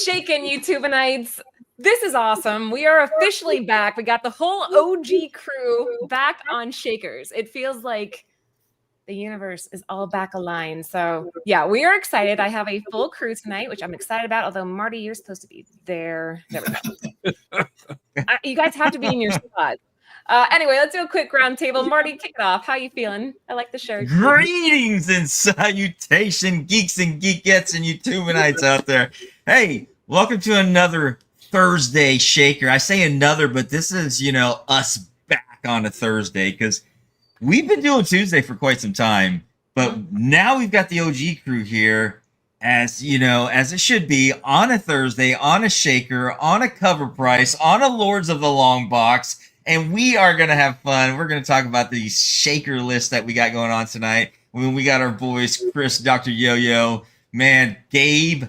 shaking, YouTubenites? This is awesome. We are officially back. We got the whole OG crew back on Shakers. It feels like the universe is all back aligned. So yeah, we are excited. I have a full crew tonight, which I'm excited about. Although Marty, you're supposed to be there. There we go. You guys have to be in your spot. Anyway, let's do a quick round table. Marty, kick it off. How you feeling? I like the shirt. Greetings and salutation, geeks and geekettes and YouTubenites out there. Hey, welcome to another Thursday Shaker. I say another, but this is, us back on a Thursday because we've been doing Tuesday for quite some time, but now we've got the OG crew here as it should be, on a Thursday, on a Shaker, on a cover price, on a Lords of the Long Box, and we are going to have fun. We're going to talk about the Shaker list that we got going on tonight. We got our boys, Chris, Dr. Yo-Yo, man, Gabe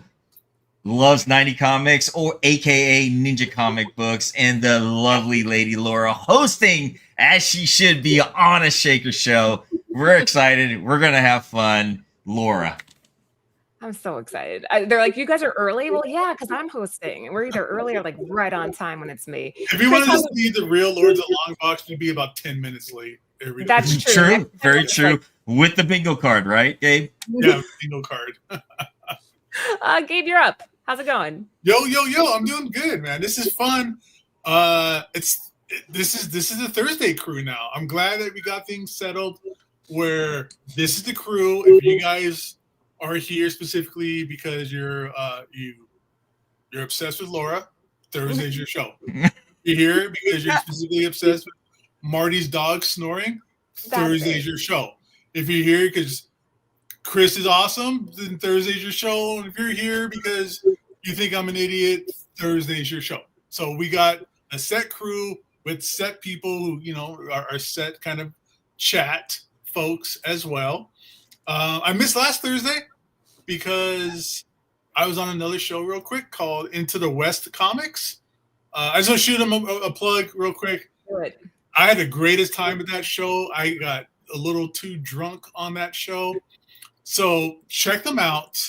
loves 90 comics, or AKA Ninja Comic Books, and the lovely lady Laura hosting, as she should be, on a Shaker show. We're excited. We're going to have fun. Laura. I'm so excited. They're like, you guys are early? Well, yeah, because I'm hosting. And we're either early or like right on time when it's me. If you wanted to see the real Lords of Long Box, you'd be about 10 minutes late. That's true. Very true. With the bingo card, right, Gabe? Yeah, bingo card. Gabe, you're up. How's it going? Yo, I'm doing good, man. This is fun. This is the Thursday crew now. I'm glad that we got things settled where this is the crew. If you guys are here specifically because you're obsessed with Laura, Thursday's your show. You're here because you're specifically obsessed with Marty's dog snoring, Thursday's your show. If you're here because Chris is awesome, then Thursday's your show. And if you're here because you think I'm an idiot, Thursday's your show. So we got a set crew with set people who, are set kind of chat folks as well. I missed last Thursday because I was on another show real quick called Into the West Comics. I just want to shoot them a plug real quick. Good. I had the greatest time at that show. I got a little too drunk on that show. So check them out,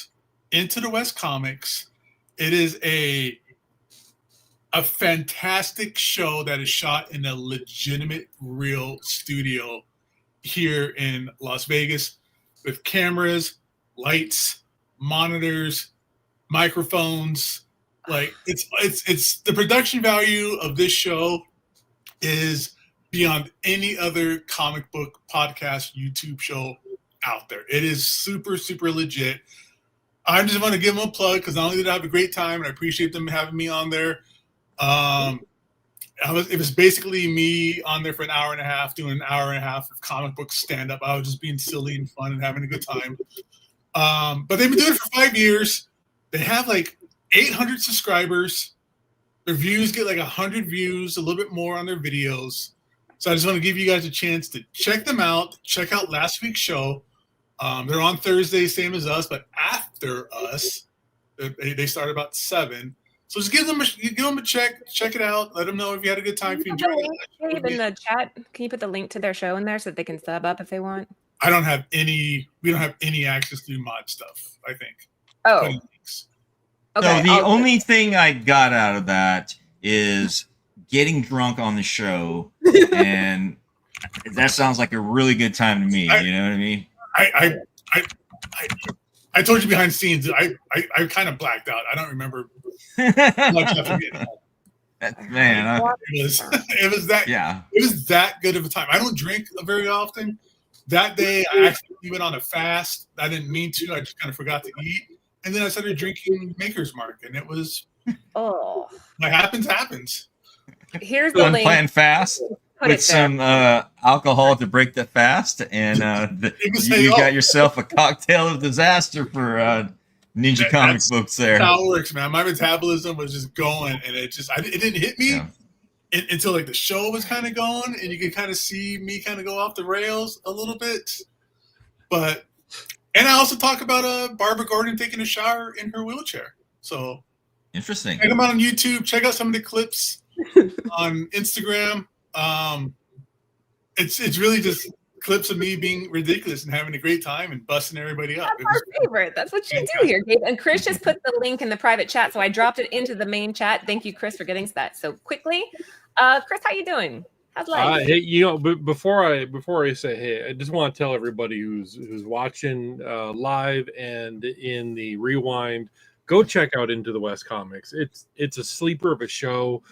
Into the West Comics. It is a fantastic show that is shot in a legitimate, real studio here in Las Vegas with cameras, lights, monitors, microphones. Like it's the production value of this show is beyond any other comic book podcast YouTube show out there. It is super, super legit. I just want to give them a plug because not only did I have a great time and I appreciate them having me on there. It was basically me on there for an hour and a half, doing an hour and a half of comic book stand-up. I was just being silly and fun and having a good time. But they've been doing it for 5 years. They have like 800 subscribers. Their views get like 100 views, a little bit more on their videos. So I just want to give you guys a chance to check them out. Check out last week's show. They're on Thursday, same as us, but after us, they start about 7. So just give them a check it out. Let them know if you had a good time. If you enjoyed it. In the chat, can you put the link to their show in there so that they can sub up if they want? We don't have any access to mod stuff, I think. Oh. Okay. So the only thing I got out of that is getting drunk on the show, and that sounds like a really good time to me. You know what I mean? I told you behind scenes. I kind of blacked out. I don't remember much of it. Man, it was that good of a time. I don't drink very often. That day, I actually went on a fast. I didn't mean to. I just kind of forgot to eat, and then I started drinking Maker's Mark, and it was what happens. Here's the link. Unplanned fast with some alcohol to break the fast, and you got yourself a cocktail of disaster for Ninja Comic Books there. That's how it works, man. My metabolism was just going, and it didn't hit me until like the show was kind of going, and you could kind of see me kind of go off the rails a little bit. And I also talk about Barbara Gordon taking a shower in her wheelchair. So interesting. Check them out on YouTube. Check out some of the clips on Instagram. It's really just clips of me being ridiculous and having a great time and busting everybody up. That's our favorite. That's what you do here, Gabe. And Chris just put the link in the private chat, so I dropped it into the main chat. Thank you, Chris, for getting to that so quickly. Chris, how you doing? How's life? Hey, before I say hey, I just want to tell everybody who's watching live and in the rewind, go check out Into the West Comics. It's a sleeper of a show.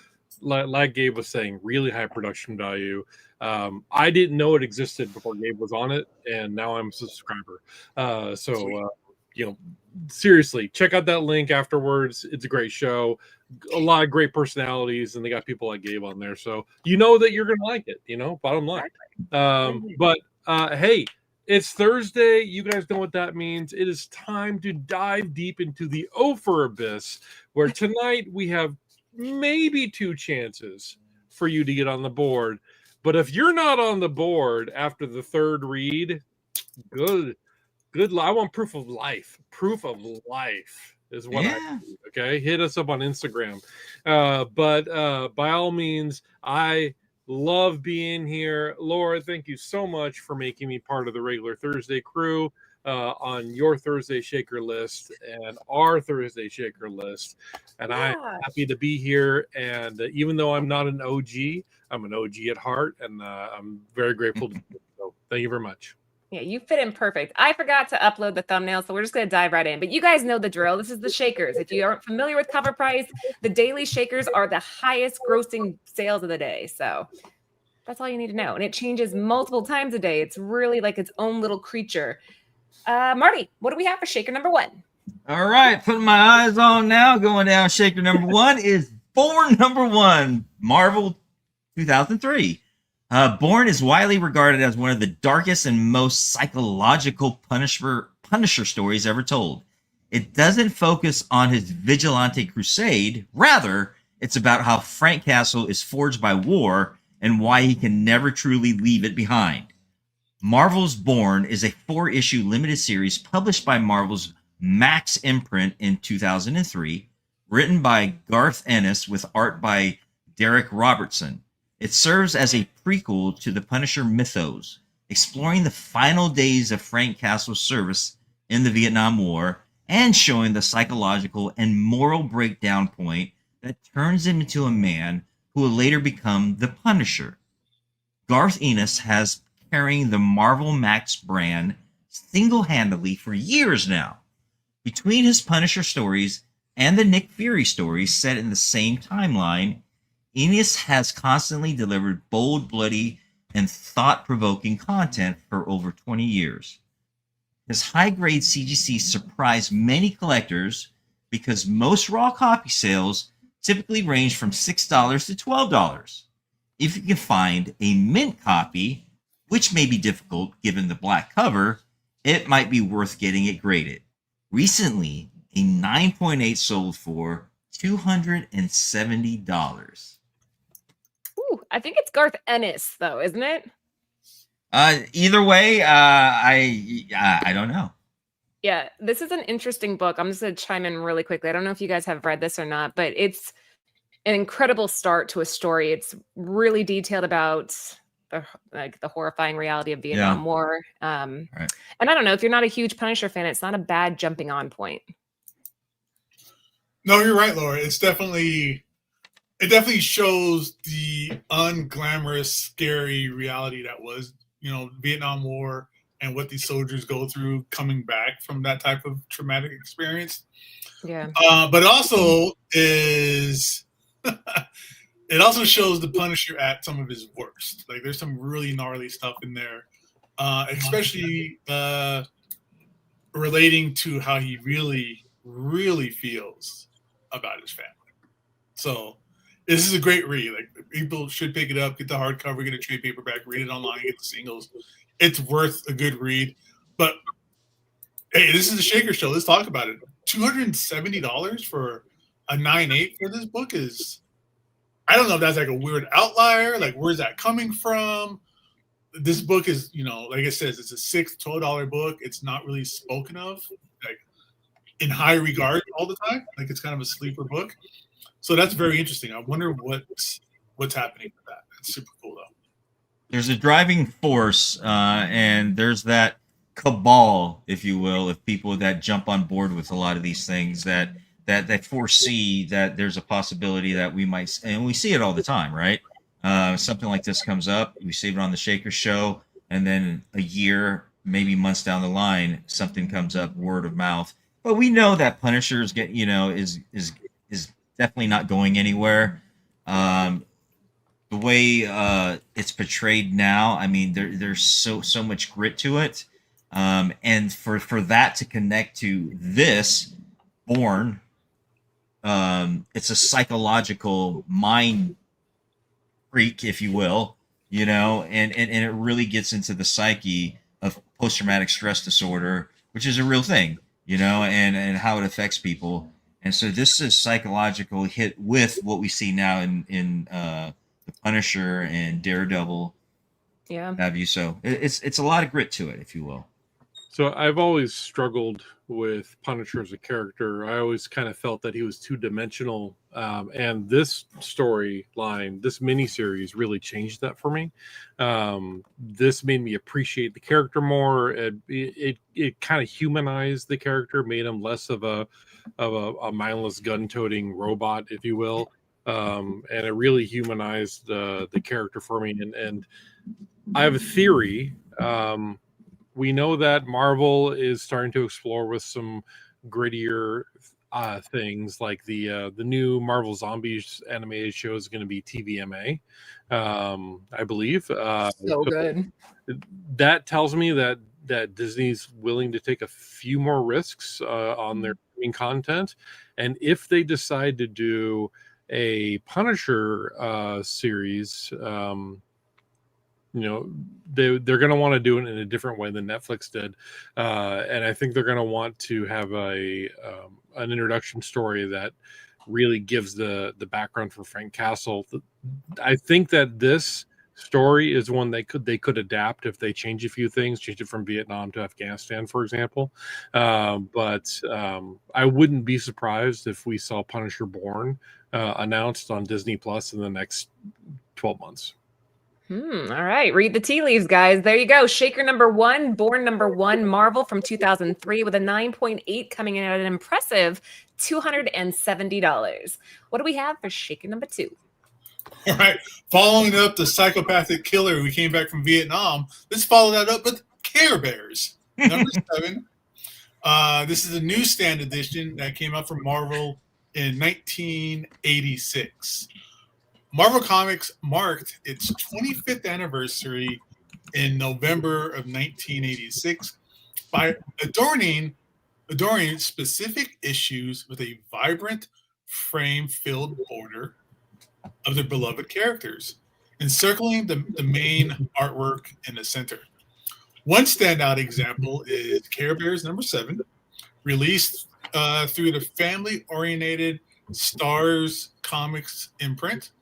Like Gabe was saying, really high production value. I didn't know it existed before Gabe was on it, and now I'm a subscriber. Seriously, check out that link afterwards. It's a great show. A lot of great personalities, and they got people like Gabe on there, so you know that you're gonna like it. Bottom line. Hey, it's Thursday. You guys know what that means. It is time to dive deep into the Ophir Abyss, where tonight we have maybe 2 chances for you to get on the board. But if you're not on the board after the 3rd read, good. I want proof of life. Proof of life is what I need, okay? Hit us up on Instagram. But by all means, I love being here. Laura, thank you so much for making me part of the regular Thursday crew on your Thursday Shaker list and our Thursday Shaker list. And I'm happy to be here. And even though I'm not an OG, I'm an OG at heart, and I'm very grateful to be here. So thank you very much. Yeah, you fit in perfect. I forgot to upload the thumbnail, so we're just going to dive right in. But you guys know the drill. This is the Shakers. If you aren't familiar with Cover Price, the daily Shakers are the highest grossing sales of the day. So that's all you need to know. And it changes multiple times a day. It's really like its own little creature. Marty, what do we have for Shaker number 1? All right, putting my eyes on now. Going down, Shaker number 1 is Born number 1, Marvel 2003. Born is widely regarded as one of the darkest and most psychological Punisher stories ever told. It doesn't focus on his vigilante crusade. Rather, it's about how Frank Castle is forged by war and why he can never truly leave it behind. Marvel's Born is a 4-issue limited series published by Marvel's Max imprint in 2003, written by Garth Ennis with art by Derek Robertson. It serves as a prequel to the Punisher mythos, exploring the final days of Frank Castle's service in the Vietnam War and showing the psychological and moral breakdown point that turns him into a man who will later become the Punisher. Garth Ennis has carrying the Marvel Max brand single-handedly for years now. Between his Punisher stories and the Nick Fury stories set in the same timeline, Ennis has constantly delivered bold, bloody, and thought-provoking content for over 20 years. His high-grade CGC surprised many collectors because most raw copy sales typically range from $6 to $12. If you can find a mint copy, which may be difficult given the black cover, it might be worth getting it graded. Recently, a 9.8 sold for $270. Ooh, I think it's Garth Ennis, though, isn't it? Either way, I don't know. Yeah, this is an interesting book. I'm just going to chime in really quickly. I don't know if you guys have read this or not, but it's an incredible start to a story. It's really detailed about the horrifying reality of Vietnam War. Right. And I don't know, if you're not a huge Punisher fan, it's not a bad jumping on point. No, you're right, Laura. It definitely shows the unglamorous, scary reality that was, Vietnam War and what these soldiers go through coming back from that type of traumatic experience. Yeah. But it also is, it also shows the Punisher at some of his worst. Like, there's some really gnarly stuff in there, especially relating to how he really, really feels about his family. So this is a great read. Like, people should pick it up, get the hardcover, get a trade paperback, read it online, get the singles. It's worth a good read. But hey, this is a Shaker show. Let's talk about it. $270 for a 9.8 for this book is, I don't know if that's like a weird outlier. Like, where's that coming from? This book is, like it says, it's a $6, $12 book. It's not really spoken of, like, in high regard all the time. Like, it's kind of a sleeper book. So that's very interesting. I wonder what's happening with that. That's super cool, though. there's a driving force, and there's that cabal, if you will, of people that jump on board with a lot of these things that foresee that there's a possibility that we might, and we see it all the time, right? Something like this comes up, we see it on the Shaker Show, and then a year, maybe months down the line, something comes up, word of mouth. But we know that Punisher's is definitely not going anywhere. The way it's portrayed now, I mean, there's so much grit to it, and for that to connect to this Born, it's a psychological mind freak, if you will, and it really gets into the psyche of post-traumatic stress disorder, which is a real thing, and how it affects people. And so this is psychological hit with what we see now in the Punisher and Daredevil. Yeah. Have you? So it's a lot of grit to it, if you will. So I've always struggled with Punisher as a character. I always kind of felt that he was two-dimensional, and this storyline, this miniseries, really changed that for me. This made me appreciate the character more. It kind of humanized the character, made him less of a mindless gun-toting robot, if you will, and it really humanized the character for me. And I have a theory. We know that Marvel is starting to explore with some grittier things, like the new Marvel Zombies animated show is going to be TVMA, I believe. So good. That tells me that Disney's willing to take a few more risks on their content, and if they decide to do a Punisher series, they're going to want to do it in a different way than Netflix did, and I think they're going to want to have an introduction story that really gives the background for Frank Castle. I think that this story is one they could adapt if they change a few things, change it from Vietnam to Afghanistan, for example. But I wouldn't be surprised if we saw Punisher Born announced on Disney Plus in the next 12 months. All right. Read the tea leaves, guys. There you go. Shaker number 1, Born number 1, Marvel from 2003 with a 9.8 coming in at an impressive $270. What do we have for Shaker number 2? All right. Following up the psychopathic killer who came back from Vietnam, let's follow that up with Care Bears. Number 7. This is a Newsstand edition that came out from Marvel in 1986. Marvel Comics marked its 25th anniversary in November of 1986 by adorning specific issues with a vibrant frame-filled border of their beloved characters, encircling the main artwork in the center. One standout example is Care Bears number 7, released through the family-oriented Stars Comics imprint.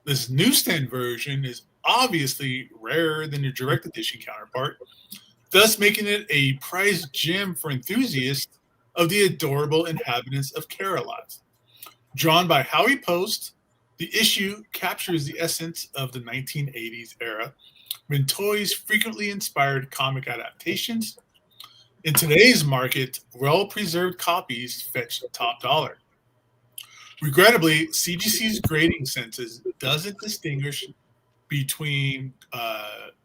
This Newsstand version is obviously rarer than the direct edition counterpart, thus making it a prized gem for enthusiasts of the adorable inhabitants of Care-a-Lot. Drawn by Howie Post, the issue captures the essence of the 1980s era, when toys frequently inspired comic adaptations. In today's market, well-preserved copies fetch top dollar. Regrettably, CGC's grading census doesn't distinguish between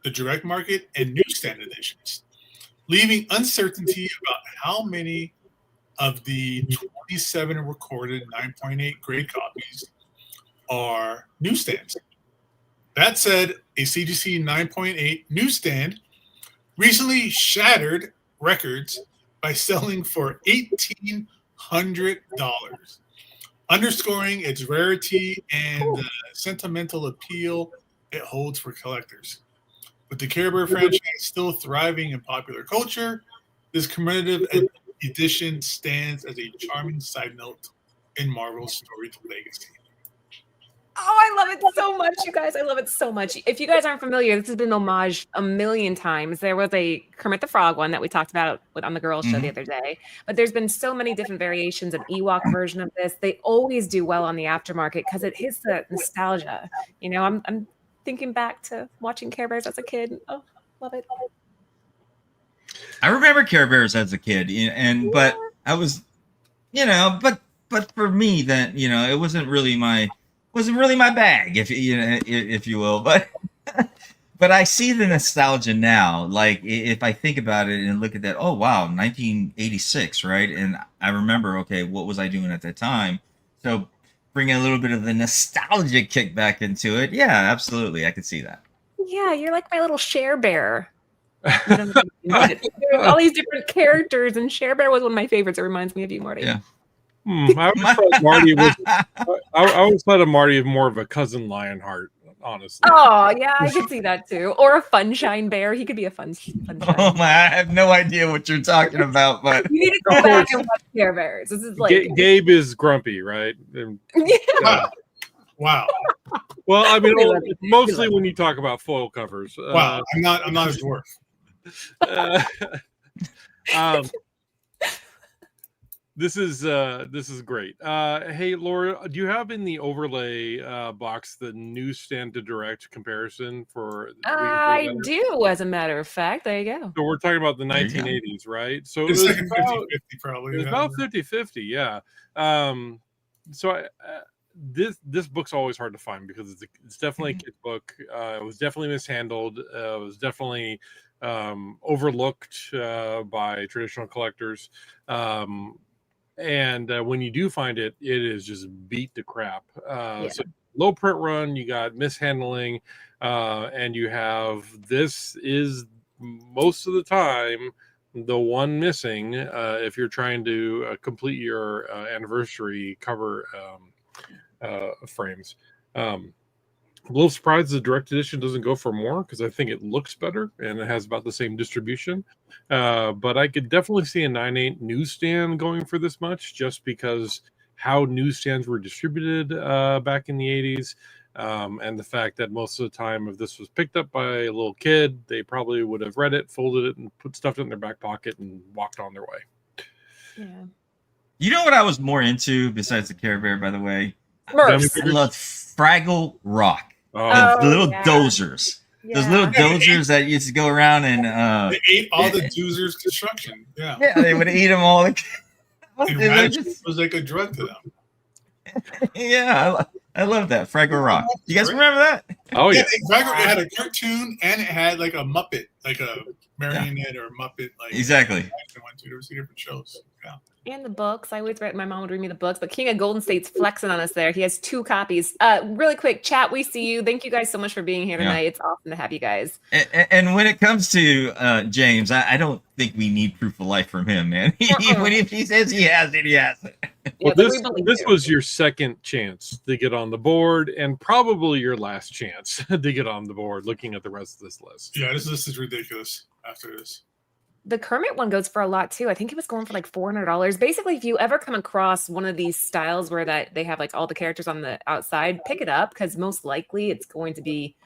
the direct market and Newsstand editions, leaving uncertainty about how many of the 27 recorded 9.8 grade copies are Newsstands. That said, a CGC 9.8 Newsstand recently shattered records by selling for $1,800. Underscoring its rarity and the sentimental appeal it holds for collectors. With the Care Bear franchise still thriving in popular culture, this commemorative edition stands as a charming side note in Marvel's storied legacy. Oh, I love it so much, you guys. I love it so much. If you guys aren't familiar, this has been homaged a million times. There was a Kermit the Frog one that we talked about on the Girls Show the other day. But there's been so many different variations, an Ewok version of this. They always do well on the aftermarket because it hits the nostalgia. I'm thinking back to watching Care Bears as a kid. Oh, love it. I remember Care Bears as a kid, but I was, but for me, that it wasn't really my bag, if you will. But but I see the nostalgia now. Like if I think about it and look at that, oh wow, 1986, right? And I remember, okay, what was I doing at that time? So bringing a little bit of the nostalgia kick back into it, yeah, absolutely, I could see that. Yeah, you're like my little Share Bear. You don't know, there's all these different characters, and Share Bear was one of my favorites. It reminds me of you, Marty. Yeah. I always thought of Marty as more of a cousin Lionheart, honestly. Oh yeah, I could see that too. Or a Funshine Bear. He could be a Funshine. Oh my! I have no idea what you're talking about, but you need to go back and watch Care Bears. This is like Gabe is grumpy, right? Yeah. Wow. Well, I mean, mostly when you talk about foil covers. Wow, I'm not a dwarf. This is great. Hey, Laura, do you have in the overlay box the Newsstand to Direct comparison for? I do, as a matter of fact. There you go. So we're talking about the 1980s, right? So It's like about 50-50 probably. It's about 50-50, yeah. So this book's always hard to find because it's definitely a kid's book. It was definitely mishandled. It was definitely overlooked by traditional collectors. And when you do find it, it is just beat to crap. So low print run, you got mishandling, and you have this is most of the time the one missing if you're trying to complete your anniversary cover frames. I'm a little surprised the direct edition doesn't go for more because I think it looks better and it has about the same distribution. But I could definitely see a 9.8 newsstand going for this much just because how newsstands were distributed back in the 80s. And the fact that most of the time, if this was picked up by a little kid, they probably would have read it, folded it, and put stuff in their back pocket and walked on their way. Yeah. You know what I was more into besides the Care Bear, by the way? Smurfs. I loved Fraggle Rock. Oh, The little dozers. Yeah. Those little dozers that used to go around and they ate all the doozers construction. Yeah. Yeah, they would eat them all. And it was like a drug to them. Yeah, I love that Fraggle Rock. You guys remember that? Oh yeah. Fraggle, it had a cartoon and it had like a Muppet, like a marionette or Muppet. Like exactly. There was 2 different shows. Yeah. And the books. I always read. My mom would read me the books. But King of Golden State's flexing on us there. He has 2 copies. Really quick, chat. We see you. Thank you guys so much for being here tonight. It's awesome to have you guys. And when it comes to James, I don't think we need proof of life from him, man. If he says he has it, he has it. Well, this was your second chance to get on the board, and probably your last chance to get on the board. Looking at the rest of this list, yeah, this is ridiculous. After this. The Kermit one goes for a lot too. I think it was going for like $400. Basically, if you ever come across one of these styles where that they have like all the characters on the outside, pick it up because most likely it's going to be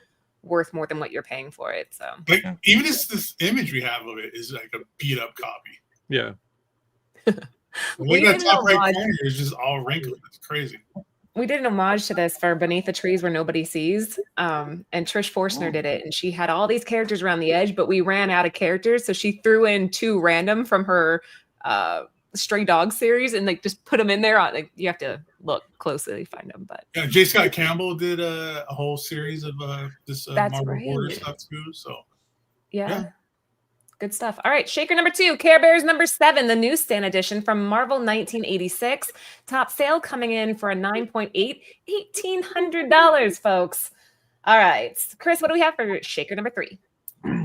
worth more than what you're paying for it. So, like, even this image we have of it is like a beat up copy. Yeah. Look at that top right corner is just all wrinkled. It's crazy. We did an homage to this for Beneath the Trees Where Nobody Sees. And Trish Forstner did it. And she had all these characters around the edge, but we ran out of characters. So she threw in 2 random from her Stray Dog series and like just put them in there. Like, you have to look closely to find them. But yeah, J. Scott Campbell did a whole series of this Marvel Border stuff too. So yeah. Good stuff. All right, Shaker number 2, Care Bears number 7, the newsstand edition from Marvel 1986. Top sale coming in for a 9.8, $1,800, folks. All right, Chris, what do we have for Shaker number 3?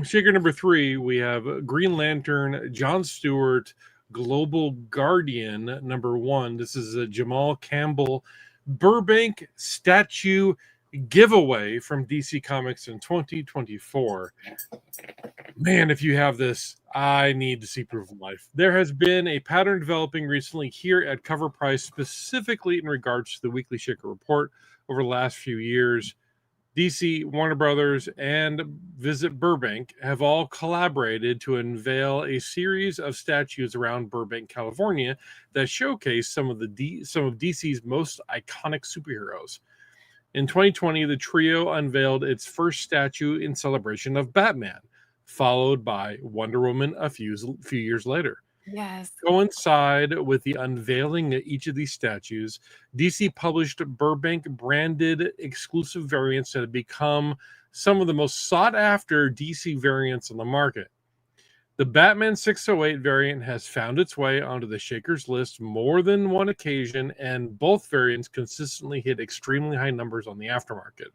Shaker number 3, we have Green Lantern, John Stewart, Global Guardian number 1. This is a Jamal Campbell Burbank statue giveaway from DC Comics in 2024. Man, if you have this, I need to see proof of life. There has been a pattern developing recently here at Cover Price, specifically in regards to the Weekly Shaker Report over the last few years. DC, Warner Brothers, and Visit Burbank have all collaborated to unveil a series of statues around Burbank, California, that showcase some of DC's most iconic superheroes. In 2020, the trio unveiled its first statue in celebration of Batman, followed by Wonder Woman a few years later. Yes. Coincide with the unveiling of each of these statues, DC published Burbank branded exclusive variants that have become some of the most sought after DC variants on the market. The Batman 608 variant has found its way onto the Shakers list more than one occasion, and both variants consistently hit extremely high numbers on the aftermarket.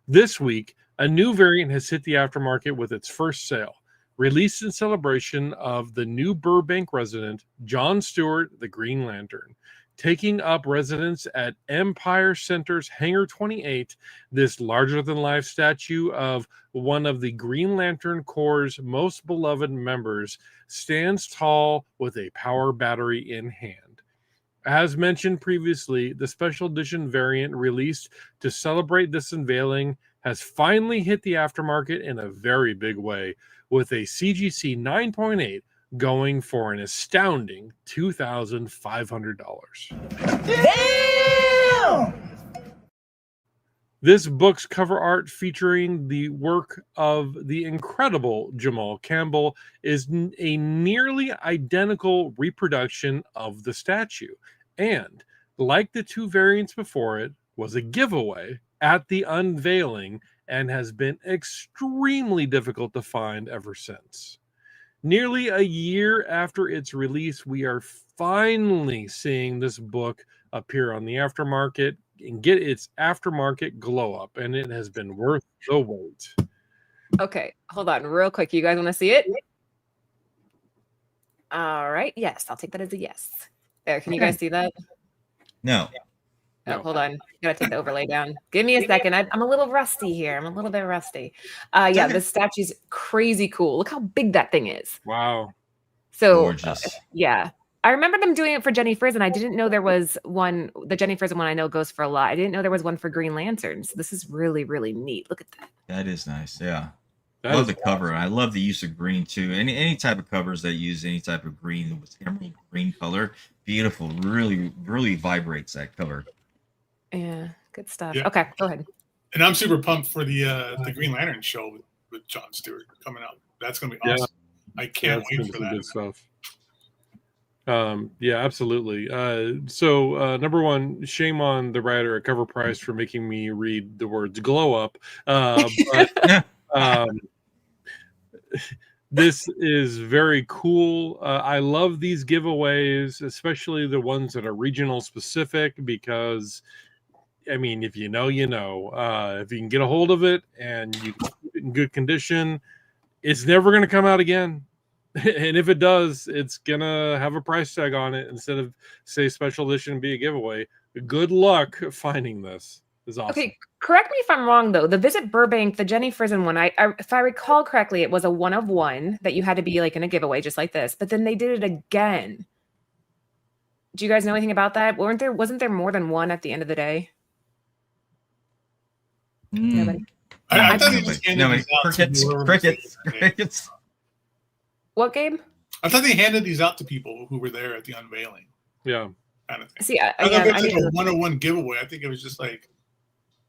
This week, a new variant has hit the aftermarket with its first sale. Released in celebration of the new Burbank resident, John Stewart, the Green Lantern. Taking up residence at Empire Center's Hangar 28, this larger-than-life statue of one of the Green Lantern Corps' most beloved members stands tall with a power battery in hand. As mentioned previously, the special edition variant released to celebrate this unveiling has finally hit the aftermarket in a very big way, with a CGC 9.8 going for an astounding $2,500. Damn! This book's cover art, featuring the work of the incredible Jamal Campbell, is a nearly identical reproduction of the statue, and, like the two variants before it, was a giveaway at the unveiling and has been extremely difficult to find ever since. Nearly a year after its release, we are finally seeing this book appear on the aftermarket and get its aftermarket glow up, and it has been worth the wait. Okay, hold on real quick. You guys want to see it? All right. Yes, I'll take that as a yes. There, can you guys see that? No. Oh, No. hold on. Gotta take the overlay down. Give me a second. I'm a little rusty here. I'm a little bit rusty. Yeah, this statue's crazy cool. Look how big that thing is. Wow. So, Gorgeous. yeah. I remember them doing it for Jenny Frizen. I didn't know there was one. The Jenny Frizen one I know goes for a lot. I didn't know there was one for Green Lanterns. This is really, really neat. Look at that. That is nice. Yeah. That Love is the cover. I love the use of green too. Any type of covers that use any type of green with emerald green color, beautiful. Really, really vibrates that cover. Yeah, good stuff. Yeah. Okay, go ahead. And I'm super pumped for the Green Lantern show with John Stewart coming out. That's gonna be Yeah. awesome. I can't That's wait been for some that. good stuff. Yeah, absolutely. So number one, shame on the writer at Cover Price for making me read the words "glow up." But this is very cool. I love these giveaways, especially the ones that are regional specific, because I mean, if you know, you know. If you can get a hold of it and you can keep it in good condition, it's never going to come out again. And if it does, it's going to have a price tag on it instead of, say, special edition and be a giveaway. Good luck finding this. It's awesome. Okay, correct me if I'm wrong though. The Visit Burbank, the Jenny Frizen one, I if I recall correctly, it was a 1 of 1 that you had to be like in a giveaway just like this. But then they did it again. Do you guys know anything about that? Wasn't there more than one at the end of the day? Nobody. I thought they just handed these out to whoever was there. Crickets. What game? I thought they handed these out to people who were there at the unveiling, Yeah. kind of thing. See, I thought it was like a 101 giveaway. I think it was just like,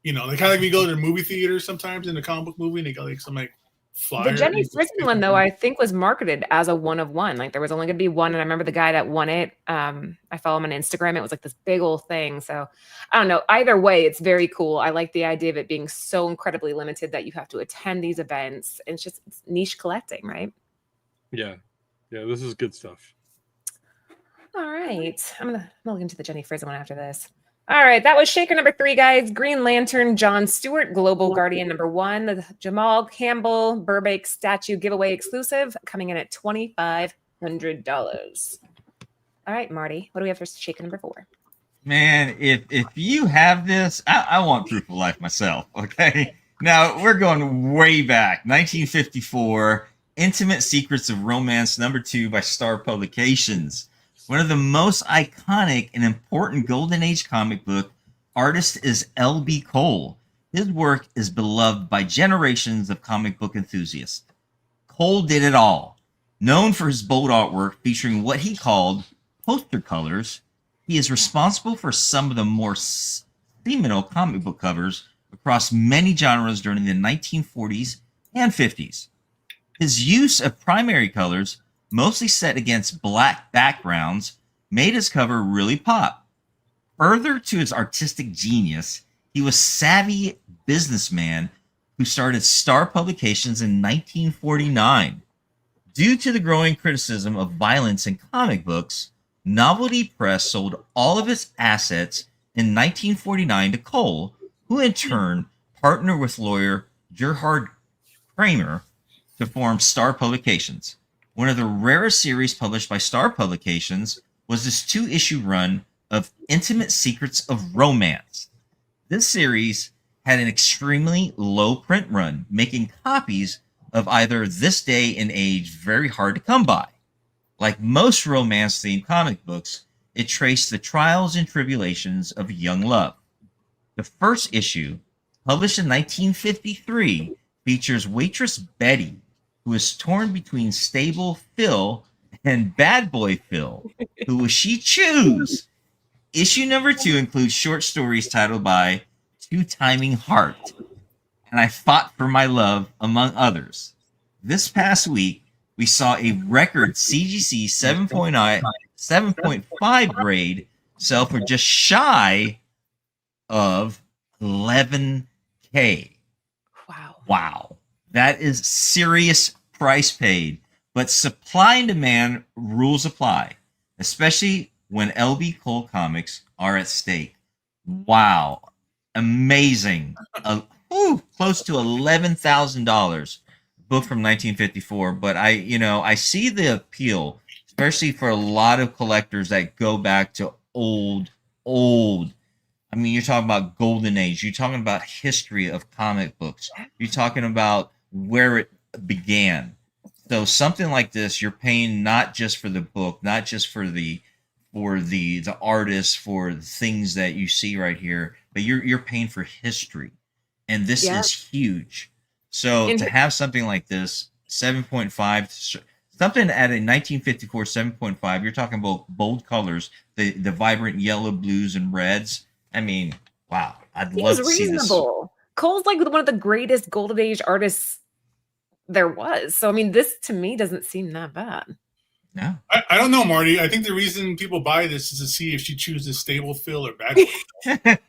they kind of like we go to the movie theater sometimes in a comic book movie and they got like some like flyer. The Jenny Frizen one though, I think was marketed as a 1 of 1. Like there was only going to be one, and I remember the guy that won it. I follow him on Instagram. It was like this big old thing. So I don't know. Either way, it's very cool. I like the idea of it being so incredibly limited that you have to attend these events. It's niche collecting, right? Yeah. Yeah. This is good stuff. All right. I'm gonna look into the Jenny Frizen one after this. All right, that was Shaker number 3, guys. Green Lantern, John Stewart, Global Guardian number 1, the Jamal Campbell Burbank statue giveaway exclusive, coming in at $2,500. All right, Marty, what do we have for Shaker number 4? Man, if you have this, I want proof of life myself. Okay, now we're going way back, 1954. Intimate Secrets of Romance number 2 by Star Publications. One of the most iconic and important Golden Age comic book artist is L.B. Cole. His work is beloved by generations of comic book enthusiasts. Cole did it all. Known for his bold artwork featuring what he called poster colors, he is responsible for some of the more seminal comic book covers across many genres during the 1940s and 50s. His use of primary colors, mostly set against black backgrounds, made his cover really pop. Further to his artistic genius, he was a savvy businessman who started Star Publications in 1949. Due to the growing criticism of violence in comic books, Novelty Press sold all of its assets in 1949 to Cole, who in turn partnered with lawyer Gerhard Kramer to form Star Publications. One of the rarest series published by Star Publications was this 2-issue run of Intimate Secrets of Romance. This series had an extremely low print run, making copies of either this day and age very hard to come by. Like most romance-themed comic books, it traced the trials and tribulations of young love. The first issue, published in 1953, features waitress Betty, who is torn between stable Phil and bad boy Phil. Who will she choose? Issue number 2 includes short stories titled by Two-Timing Heart and I Fought for My Love, among others. This past week, we saw a record CGC 7.5 grade sell for just shy of $11K. Wow. That is serious price paid. But supply and demand rules apply, especially when LB Cole comics are at stake. Wow. Amazing. Close to $11,000 book from 1954. But I see the appeal, especially for a lot of collectors that go back to old. I mean, you're talking about golden age. You're talking about history of comic books. You're talking about where it began. So something like this, you're paying not just for the book, not just for the artist, for the things that you see right here, but you're paying for history, and this is huge. So to have something like this, 7.5, something at a 1954 7.5, you're talking about bold colors, the vibrant yellow, blues, and reds. I mean, wow! I'd love to see this. Cole's like one of the greatest golden age artists there was. So I mean, this to me doesn't seem that bad. No, I don't know, Marty. I think the reason people buy this is to see if she chooses stable Phil or bad.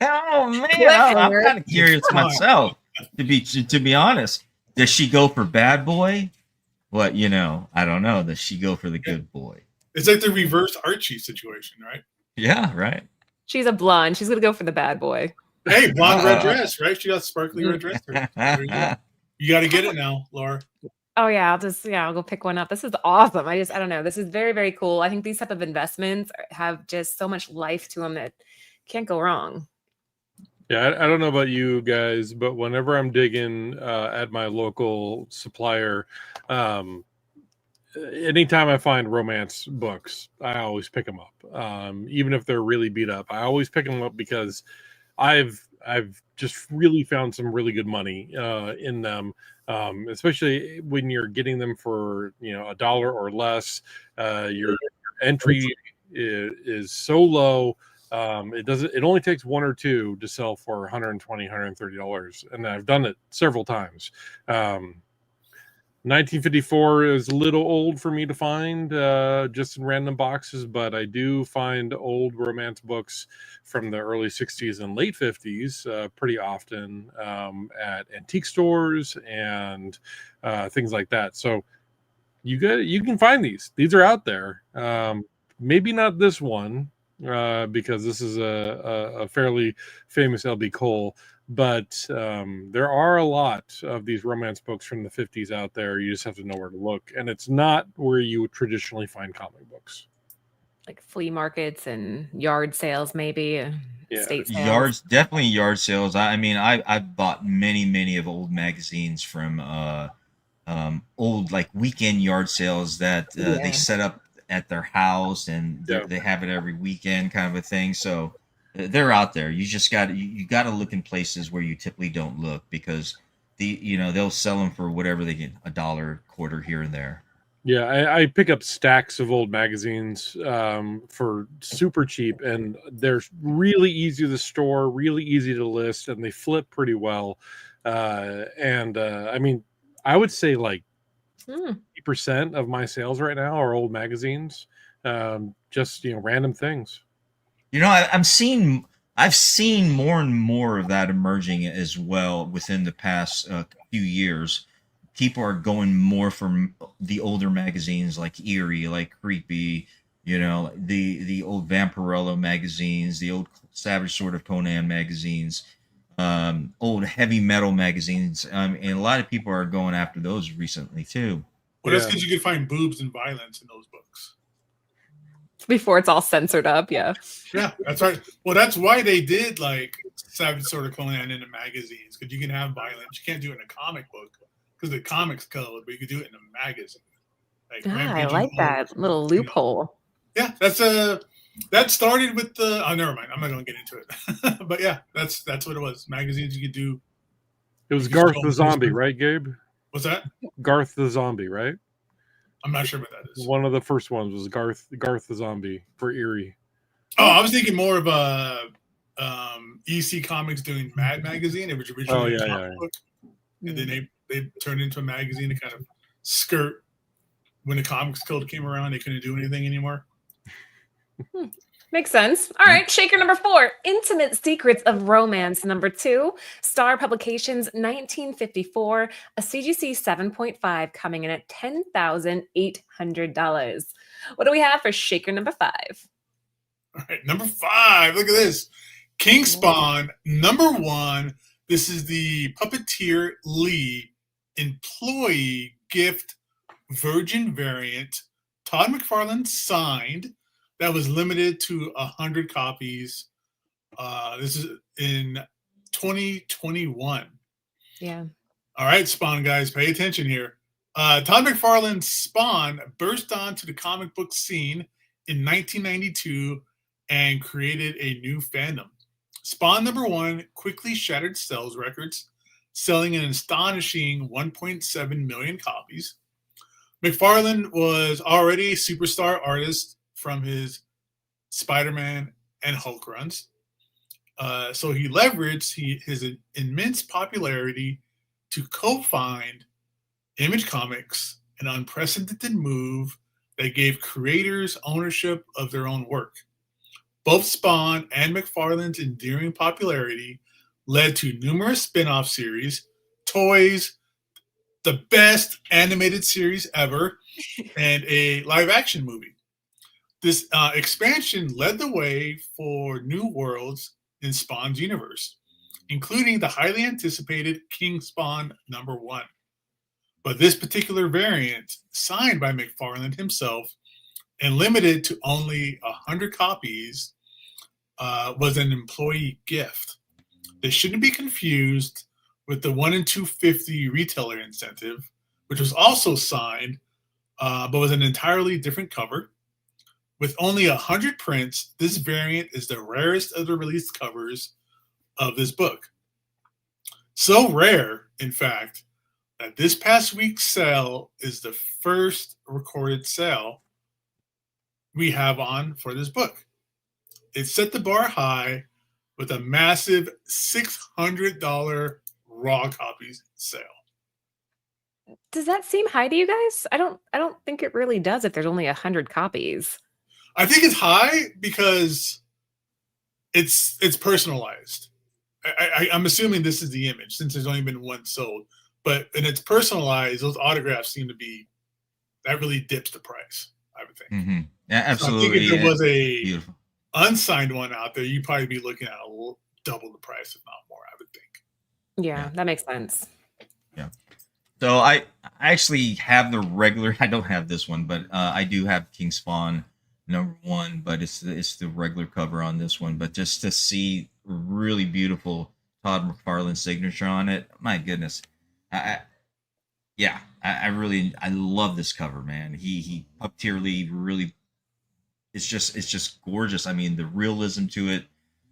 Oh man, I'm kind of curious myself. To be honest, does she go for bad boy? What I don't know. Does she go for the good boy? It's like the reverse Archie situation, right? Yeah, right. She's a blonde. She's gonna go for the bad boy. Hey, blonde red dress, right? She got sparkly red dress. There you go. You got to get it now, Laura. Oh yeah, I'll go pick one up. This is awesome. I don't know. This is very, very cool. I think these type of investments have just so much life to them that can't go wrong. Yeah, I don't know about you guys, but whenever I'm digging at my local supplier, anytime I find romance books, I always pick them up. Even if they're really beat up, I always pick them up because I've just really found some really good money in them, especially when you're getting them for $1 or less. Your entry is so low. It only takes one or two to sell for $120, $130, and I've done it several times. 1954 is a little old for me to find just in random boxes, but I do find old romance books from the early 60s and late 50s pretty often at antique stores and things like that. So you can find these. These are out there. Maybe not this one because this is a fairly famous LB Cole. But there are a lot of these romance books from the 50s out there. You just have to know where to look. And it's not where you would traditionally find comic books. Like flea markets and yard sales, maybe. State sales. Definitely yard sales. I mean, I've bought many of old magazines from old like weekend yard sales that they set up at their house, and they have it every weekend kind of a thing. So they're out there. You just got to look in places where you typically don't look, because they'll sell them for whatever they get, $1 quarter here and there. Yeah, I pick up stacks of old magazines for super cheap, and they're really easy to store, really easy to list, and they flip pretty well. I mean, I would say like 50% of my sales right now are old magazines, just random things. I've seen more and more of that emerging as well within the past few years. People are going more from the older magazines like Eerie, like Creepy, the old Vampirella magazines, the old Savage Sword of Conan magazines, old heavy metal magazines, and a lot of people are going after those recently too. Well, that's because you can find boobs and violence in those books. Before it's all censored up, yeah. Yeah, that's right. Well, that's why they did like Savage Sword of Conan in the magazines, because you can have violence. You can't do it in a comic book because the comics code, but you can do it in a magazine. Like I like that little loophole. Yeah, that started with the. Oh, never mind. I'm not going to get into it. But yeah, that's what it was. Magazines you could do. It was Garth the Zombie, right, Gabe? What's that? Garth the Zombie, right? I'm not sure what that is. One of the first ones was Garth the Zombie for Eerie. Oh, I was thinking more of a EC Comics doing Mad Magazine. It was originally a comic book, and then they turned into a magazine to kind of skirt when the comics code came around. They couldn't do anything anymore. Makes sense. All right, shaker number 4, Intimate Secrets of Romance number 2, Star Publications, 1954, a CGC 7.5 coming in at $10,800. What do we have for shaker number 5? All right, number 5. Look at this. King Spawn, number 1. This is the Puppeteer Lee employee gift virgin variant. Todd McFarlane signed. That was limited to 100 copies. This is in 2021. Yeah. All right, Spawn guys, pay attention here. Todd McFarlane's Spawn burst onto the comic book scene in 1992 and created a new fandom. Spawn number 1 quickly shattered sales records, selling an astonishing 1.7 million copies. McFarlane was already a superstar artist from his Spider-Man and Hulk runs. So he leveraged his immense popularity to co-found Image Comics, an unprecedented move that gave creators ownership of their own work. Both Spawn and McFarlane's endearing popularity led to numerous spin-off series, toys, the best animated series ever, and a live-action movie. This expansion led the way for new worlds in Spawn's universe, including the highly anticipated King Spawn number 1. But this particular variant, signed by McFarlane himself and limited to only 100 copies, was an employee gift. They shouldn't be confused with the 1 in 250 retailer incentive, which was also signed, but with an entirely different cover. With only 100 prints, this variant is the rarest of the released covers of this book. So rare, in fact, that this past week's sale is the first recorded sale we have on for this book. It set the bar high with a massive $600 raw copies sale. Does that seem high to you guys? I don't think it really does if there's only 100 copies. I think it's high because it's personalized. I'm assuming this is the image since there's only been one sold, but and it's personalized. Those autographs seem to be that really dips the price. I would think. Mm-hmm. Yeah, absolutely. So I think if there was a unsigned one out there, you'd probably be looking at double the price, if not more. I would think. Yeah, that makes sense. Yeah. So I actually have the regular. I don't have this one, but I do have King Spawn number 1, but it's the regular cover on this one. But just to see really beautiful Todd McFarlane signature on it, my goodness, I love this cover, man. He Puppeteer Lee really, it's just gorgeous. I mean, the realism to it,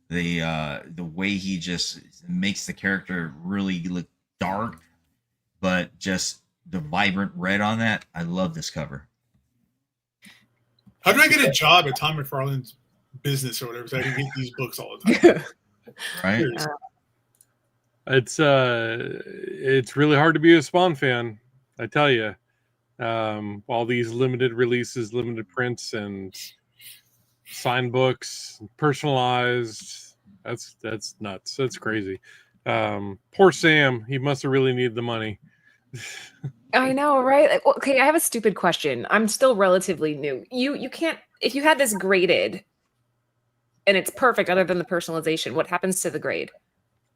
the way he just makes the character really look dark, but just the vibrant red on that. I love this cover. How do I get a job at Tom McFarlane's business or whatever so I can get these books all the time? Right? It's really hard to be a Spawn fan, I tell you. All these limited releases, limited prints, and signed books, personalized. That's nuts. That's crazy. Poor Sam. He must have really needed the money. I know, right? Like, okay, I have a stupid question. I'm still relatively new. You can't, if you had this graded and it's perfect other than the personalization, what happens to the grade?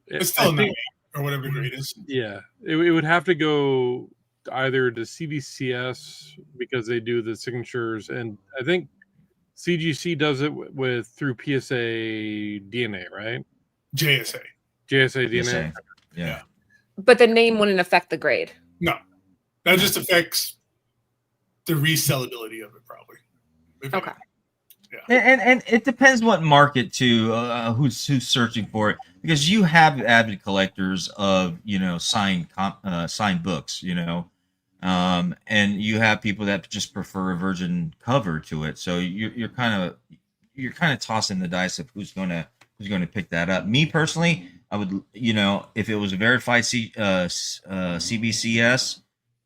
It's still a 9 or whatever the grade is. Yeah, it would have to go either to CBCS because they do the signatures, and I think CGC does it with through PSA DNA, right? JSA DNA. Yeah. But the name wouldn't affect the grade. No, that just affects the resellability of it, probably. Okay. Yeah. And it depends what market too, who's searching for it, because you have avid collectors of signed books, and you have people that just prefer a virgin cover to it. So you're kind of tossing the dice of who's going to pick that up. Me personally, I would, if it was a verified CBCS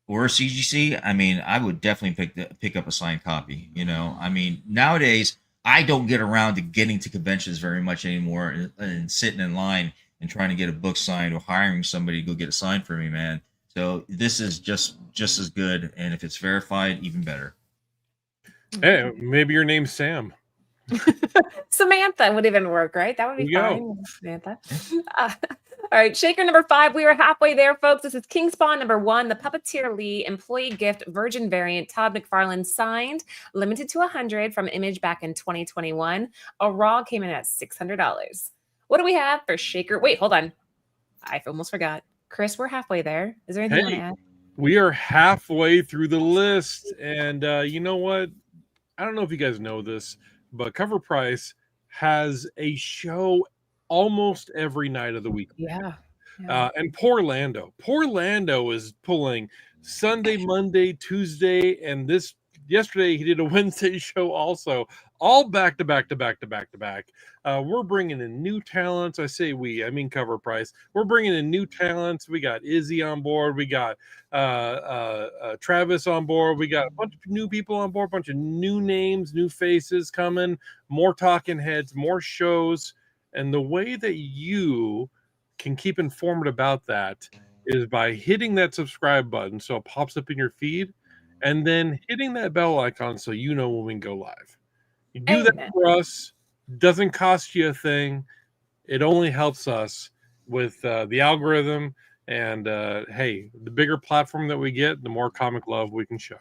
or a CGC, I mean, I would definitely pick up a signed copy. I mean, nowadays I don't get around to getting to conventions very much anymore and sitting in line and trying to get a book signed or hiring somebody to go get it signed for me, man. So this is just as good, and if it's verified, even better. Hey, maybe your name's Sam. Samantha would even work, right? That would be There fine. Samantha. All right, shaker number 5. We are halfway there, folks. This is King Spawn number 1, the Puppeteer Lee Employee Gift Virgin Variant, Todd McFarlane signed, limited to 100 from Image back in 2021. A raw came in at $600. What do we have for shaker? Wait, hold on. I almost forgot. Chris, we're halfway there. Is there anything you want to add? We are halfway through the list, and you know what? I don't know if you guys know this, but Cover Price has a show almost every night of the week. Yeah. And poor Lando is pulling Sunday, Monday, Tuesday, and yesterday he did a Wednesday show also, all back to back. We're bringing in new talents. I say we, I mean Cover Price. We're bringing in new talents. We got Izzy on board. We got Travis on board. We got a bunch of new people on board, a bunch of new names, new faces coming, more talking heads, more shows. And the way that you can keep informed about that is by hitting that subscribe button so it pops up in your feed, and then hitting that bell icon so you know when we go live. You do that for us. Doesn't cost you a thing. It only helps us with the algorithm. And hey, the bigger platform that we get, the more comic love we can show.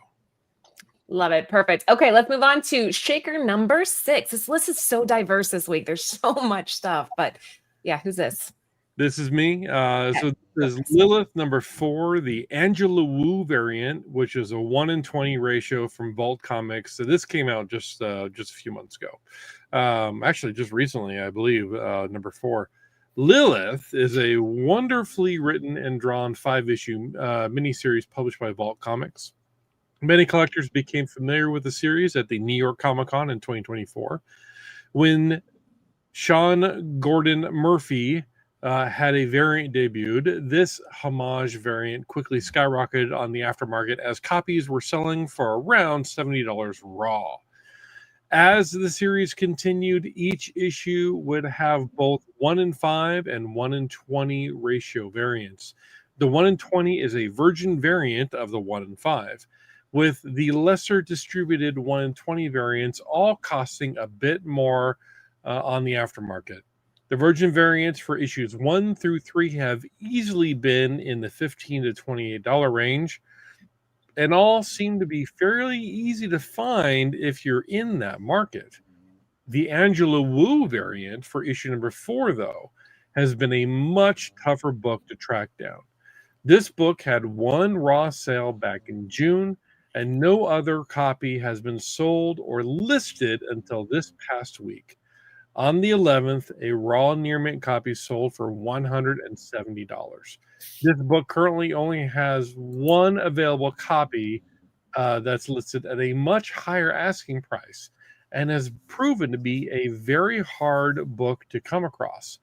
Love it. Perfect. Okay, let's move on to shaker number 6. This list is so diverse this week. There's so much stuff. But yeah, who's this? This is me. So this is Lilith number 4, the Angela Wu variant, which is a 1-in-20 ratio from Vault Comics. So this came out just a few months ago. Actually, just recently, I believe, number 4. Lilith is a wonderfully written and drawn 5-issue miniseries published by Vault Comics. Many collectors became familiar with the series at the New York Comic Con in 2024 when Sean Gordon Murphy had a variant debuted. This homage variant quickly skyrocketed on the aftermarket as copies were selling for around $70 raw. As the series continued, each issue would have both 1-in-5 and 1-in-20 ratio variants. The 1-in-20 is a virgin variant of the 1-in-5, with the lesser distributed 1-in-20 variants all costing a bit more on the aftermarket. The virgin variants for issues 1 through 3 have easily been in the $15 to $28 range, and all seem to be fairly easy to find if you're in that market. The Angela Wu variant for issue number 4, though, has been a much tougher book to track down. This book had one raw sale back in June, and no other copy has been sold or listed until this past week. On the 11th, a raw near mint copy sold for $170. This book currently only has one available copy that's listed at a much higher asking price and has proven to be a very hard book to come across.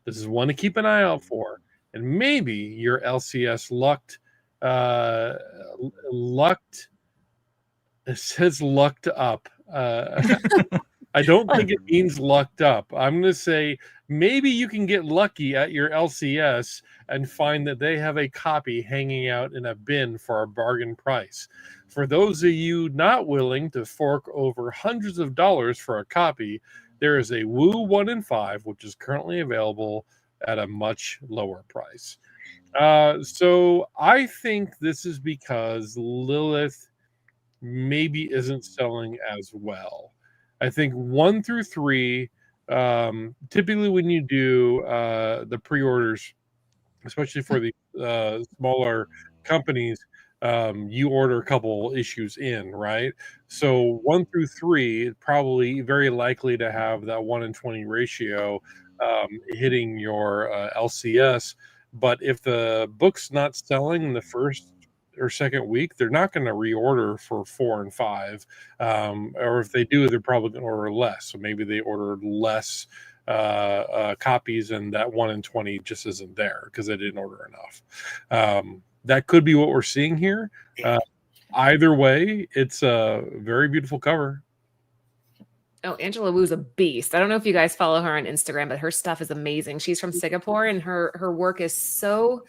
This is one to keep an eye out for, and maybe your LCS lucked. It says lucked up. I don't think it means lucked up. I'm going to say maybe you can get lucky at your LCS and find that they have a copy hanging out in a bin for a bargain price. For those of you not willing to fork over hundreds of dollars for a copy, there is a Woo 1 in 5, which is currently available at a much lower price. So I think this is because Lilith maybe isn't selling as well. I think 1 through 3, typically when you do the pre-orders, especially for the smaller companies, you order a couple issues in, right? So 1 through 3, probably very likely to have that 1 in 20 ratio hitting your LCS. But if the book's not selling in the first or second week, they're not going to reorder for 4 and 5. Or if they do, they're probably going to order less. So maybe they ordered less copies and that 1 in 20 just isn't there because they didn't order enough. That could be what we're seeing here. Either way, it's a very beautiful cover. Oh, Angela Wu's a beast. I don't know if you guys follow her on Instagram, but her stuff is amazing. She's from Singapore, and her work is so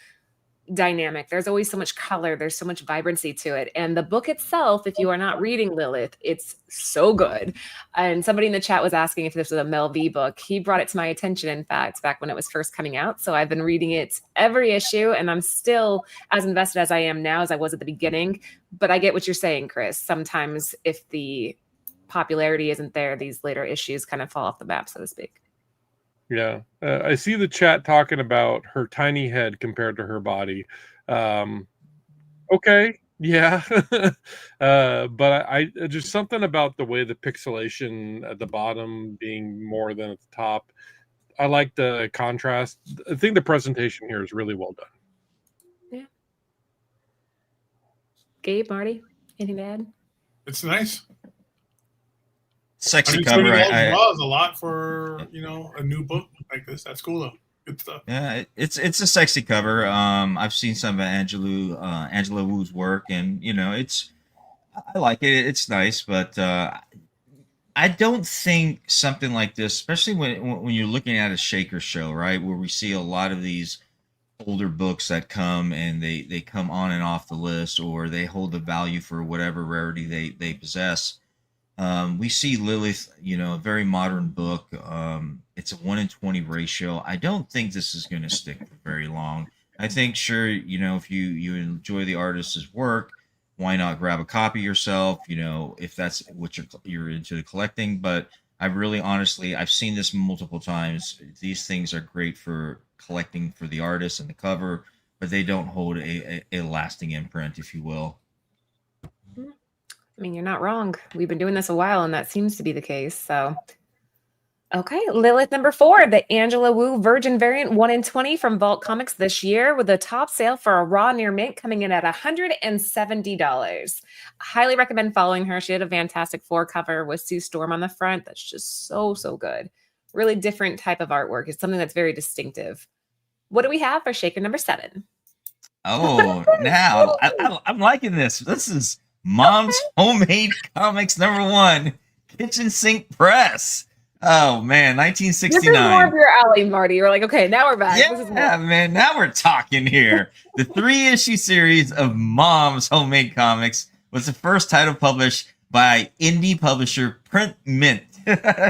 dynamic. There's always so much color. There's so much vibrancy to it. And the book itself, if you are not reading Lilith, it's so good. And somebody in the chat was asking if this was a Mel V book. He brought it to my attention, in fact, back when it was first coming out. So I've been reading it every issue, and I'm still as invested as I am now as I was at the beginning. But I get what you're saying, Chris. Sometimes if the popularity isn't there, these later issues kind of fall off the map, so to speak. Yeah, I see the chat talking about her tiny head compared to her body. Okay, yeah, but I just something about the way the pixelation at the bottom being more than at the top. I like the contrast. I think the presentation here is really well done. Yeah. Gabe, Marty, anything to add? It's nice. Sexy cover. $20 a lot for a new book like this. That's cool though. Good stuff. Yeah, it's a sexy cover. I've seen some of Angela Wu's work, and I like it. It's nice, but I don't think something like this, especially when you're looking at a Shaker show, right, where we see a lot of these older books that come and they come on and off the list, or they hold the value for whatever rarity they possess. We see Lilith, a very modern book. It's a 1 in 20 ratio. I don't think this is going to stick for very long. I think, sure, if you enjoy the artist's work, why not grab a copy yourself, if that's what you're into collecting. But I really, honestly, I've seen this multiple times. These things are great for collecting for the artist and the cover, but they don't hold a lasting imprint, if you will. I mean, you're not wrong. We've been doing this a while, and that seems to be the case. So, okay, Lilith number 4, the Angela Wu Virgin variant 1 in 20 from Vault Comics this year, with a top sale for a raw near mint coming in at $170. Highly recommend following her. She had a fantastic 4 cover with Sue Storm on the front. That's just so good. Really different type of artwork. It's something that's very distinctive. What do we have for Shaker number 7? Oh, now I'm liking this. This is Mom's Homemade Comics number 1, Kitchen Sink Press. Oh man, 1969. This is more of your alley, Marty. You're like, okay, now we're back. Yeah, man, now we're talking here. The 3-issue series of Mom's Homemade Comics was the first title published by indie publisher Print Mint.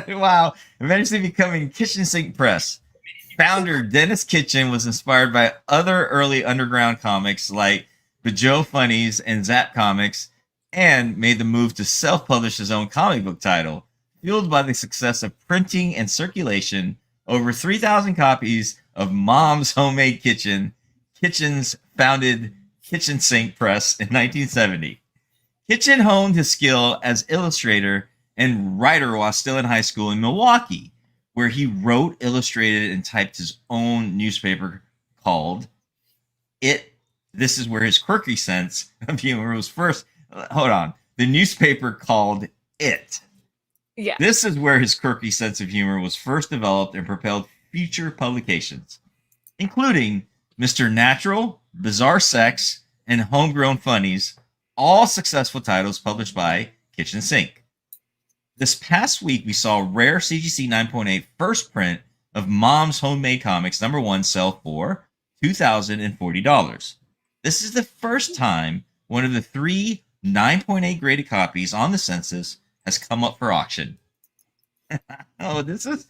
Wow, eventually becoming Kitchen Sink Press. Founder Dennis Kitchen was inspired by other early underground comics like Bajo Funnies and Zap Comics, and made the move to self-publish his own comic book title. Fueled by the success of printing and circulation, over 3,000 copies of Mom's Homemade Kitchen's founded Kitchen Sink Press in 1970. Kitchen honed his skill as illustrator and writer while still in high school in Milwaukee, where he wrote, illustrated, and typed his own newspaper called It. This is where his quirky sense of humor was first. Hold on. The newspaper called It. Yeah. This is where his quirky sense of humor was first developed and propelled future publications, including Mr. Natural, Bizarre Sex, and Homegrown Funnies, all successful titles published by Kitchen Sink. This past week, we saw rare CGC 9.8 first print of Mom's Homemade Comics #1 sell for $2,040. This is the first time one of the 3 9.8 graded copies on the census has come up for auction. Oh, this is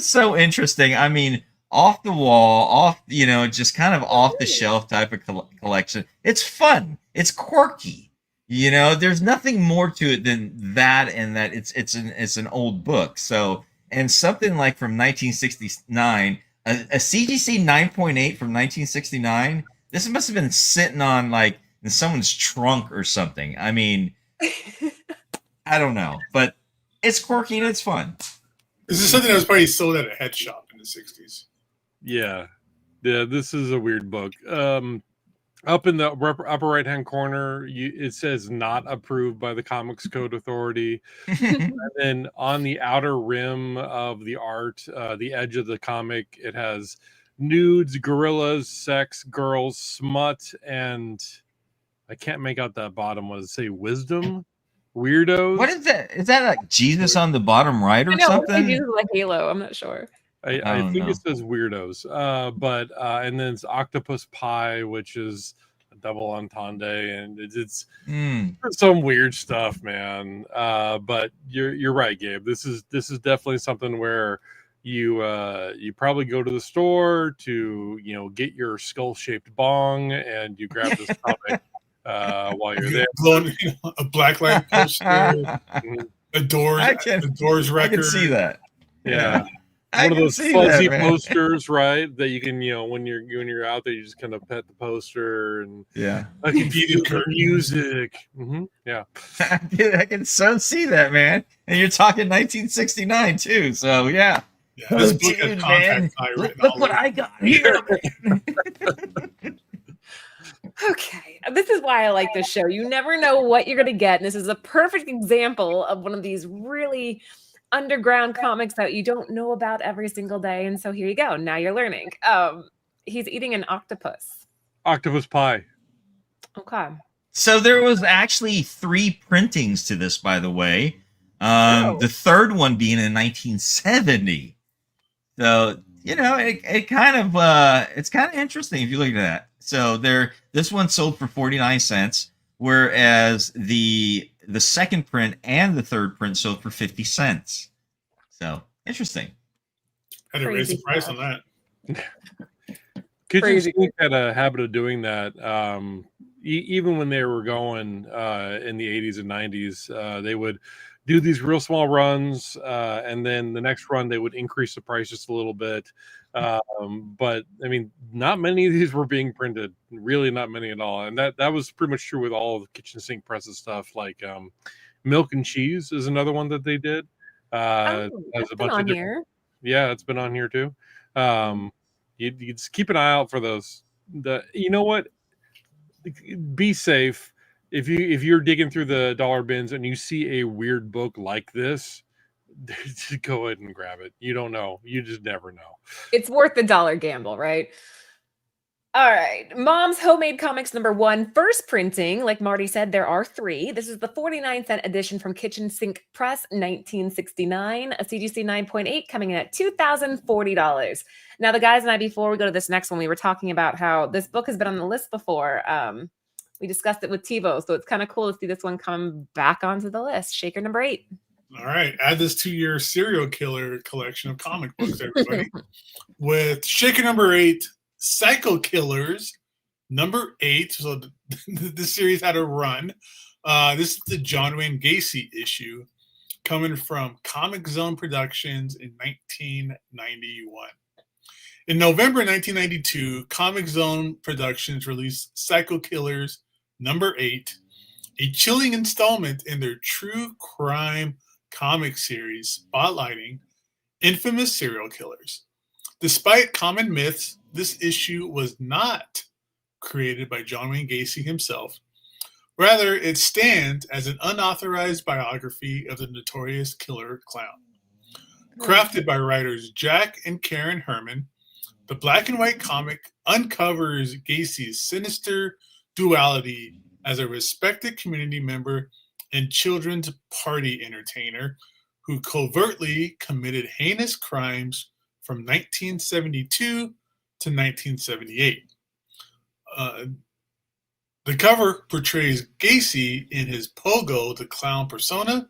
so interesting. I mean, off the wall, just kind of off the shelf type of collection. It's fun. It's quirky. There's nothing more to it than that, and that it's an old book. So, and something like from 1969, a CGC 9.8 from 1969. This must have been sitting on like in someone's trunk or something. I mean, I don't know, but it's quirky and it's fun. This is something that was probably sold at a head shop in the 60s. Yeah. This is a weird book. Up in the upper right-hand corner, it says "not approved by the Comics Code Authority." And then on the outer rim of the art, the edge of the comic, it has nudes, gorillas, sex, girls, smut, and I can't make out that bottom one. Does it say wisdom? Weirdos? What is that? Is that like Jesus on the bottom right or I know, something? Jesus like Halo. I'm not sure. I think it says weirdos. And then it's octopus pie, which is a double entendre, and it's some weird stuff, man. But you're right, Gabe. This is definitely something where you probably go to the store to get your skull shaped bong, and you grab this comic while you're there. A blacklight poster, a Doors record. I can see that. Yeah. One of those fuzzy posters, right? That you can, when you're out there, you just kind of pet the poster and I can feel the music. Yeah, I can so see that, man. And you're talking 1969 too, so yeah. This book has contact high written. Look what I got here. Okay, this is why I like this show. You never know what you're going to get. And this is a perfect example of one of these really underground comics that you don't know about every single day. And so here you go. Now you're learning. He's eating an octopus. Octopus pie. Okay. So there was actually 3 printings to this, by the way. The third one being in 1970. So, it's kind of interesting if you look at that. So this one sold for 49 cents, whereas the second print and the third print sold for 50 cents. So interesting. Had to raise the price on that. Kitchen Sink had a habit of doing that. Even when they were going in the 80s and 90s, they would do these real small runs, and then the next run they would increase the price just a little bit. But I mean, not many of these were being printed. Really, not many at all. And that was pretty much true with all of the Kitchen Sink presses stuff. Like Milk and Cheese is another one that they did. Has a bunch of here. Yeah, it's been on here too. You just keep an eye out for those. You know what? Be safe. If you're digging through the dollar bins and you see a weird book like this, just go ahead and grab it. You don't know. You just never know. It's worth the dollar gamble, right? All right. Mom's Homemade Comics #1, first printing. Like Marty said, there are 3. This is the 49-cent edition from Kitchen Sink Press, 1969. A CGC 9.8 coming in at $2,040. Now, the guys and I, before we go to this next one, we were talking about how this book has been on the list before. We discussed it with TiVo, so it's kind of cool to see this one come back onto the list. Shaker #8. All right. Add this to your serial killer collection of comic books, everybody. With Shaker #8, Psycho Killers #8. So this series had a run. This is the John Wayne Gacy issue coming from Comic Zone Productions in 1991. In November 1992, Comic Zone Productions released Psycho Killers #8, a chilling installment in their true crime comic series spotlighting infamous serial killers. Despite common myths, this issue was not created by John Wayne Gacy himself. Rather, it stands as an unauthorized biography of the notorious killer clown. Crafted by writers Jack and Karen Herman, the black and white comic uncovers Gacy's sinister duality as a respected community member and children's party entertainer who covertly committed heinous crimes from 1972 to 1978. The cover portrays Gacy in his Pogo the Clown persona,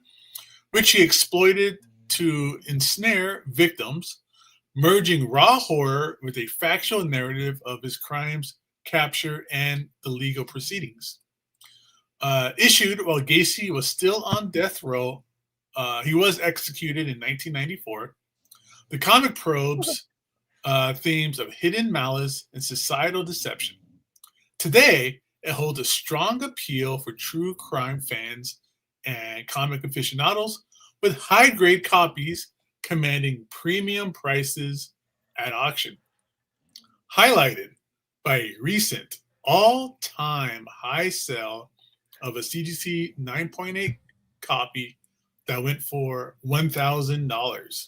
which he exploited to ensnare victims, merging raw horror with a factual narrative of his crimes, capture, and the legal proceedings. Issued while Gacy was still on death row, he was executed in 1994. The comic probes themes of hidden malice and societal deception. Today, it holds a strong appeal for true crime fans and comic aficionados, with high-grade copies commanding premium prices at auction. Highlighted by a recent all-time high sale of a CGC 9.8 copy that went for $1,000.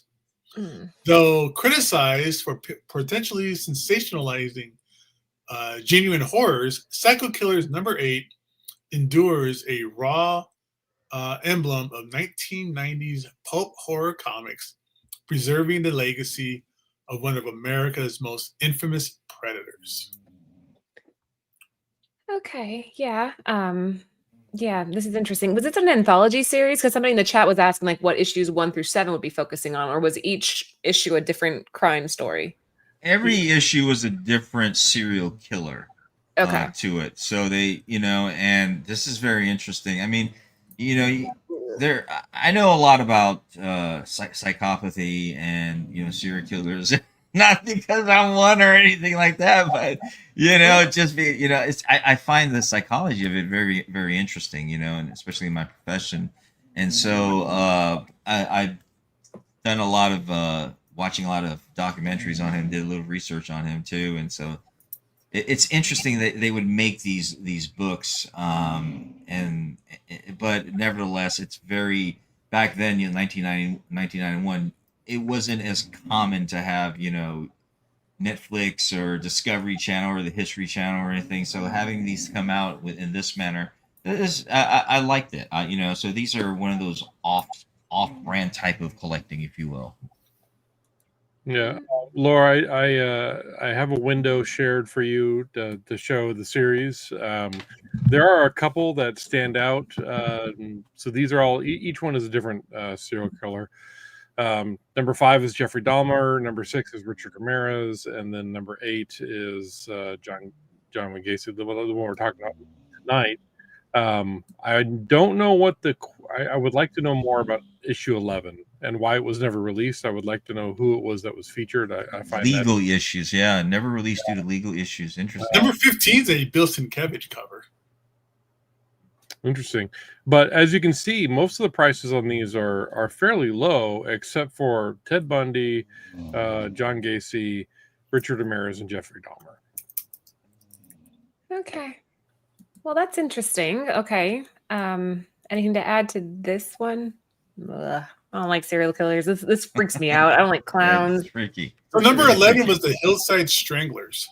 Though criticized for potentially sensationalizing genuine horrors, Psycho Killers #8 endures a raw emblem of 1990s pulp horror comics, preserving the legacy of one of America's most infamous predators. Okay, yeah. Yeah, this is interesting. Was it an anthology series? Because somebody in the chat was asking like what issues 1 through 7 would be focusing on, or was each issue a different crime story? Every issue was a different serial killer to it. So they, and this is very interesting. I mean, I know a lot about psychopathy and serial killers. Not because I'm one or anything like that, but I find the psychology of it very, very interesting, and especially in my profession. And so I've done a lot of watching a lot of documentaries on him, did a little research on him too, and so it's interesting that they would make these books, but nevertheless, it's very back then, 1991. It wasn't as common to have, Netflix or Discovery Channel or the History Channel or anything. So having these come out in this manner, I liked it. So these are one of those off-brand type of collecting, if you will. Yeah, Laura, I have a window shared for you to show the series. There are a couple that stand out. So these are all, each one is a different serial killer. Number 5 is Jeffrey Dahmer. Number 6 is Richard Ramirez, and then number 8 is John Wayne Gacy, the one we're talking about tonight. I don't know what I would like to know more about issue 11 and why it was never released. I would like to know who it was that was featured. I find legal issues, never released due to legal issues. Interesting. Number 15 is a Bill Sienkiewicz cover. Interesting. But as you can see, most of the prices on these are fairly low, except for Ted Bundy, John Gacy, Richard Ramirez, and Jeffrey Dahmer. Okay. Well, that's interesting. Okay. Anything to add to this one? Ugh, I don't like serial killers. This freaks me out. I don't like clowns. It's freaky. So number 11 was the Hillside Stranglers.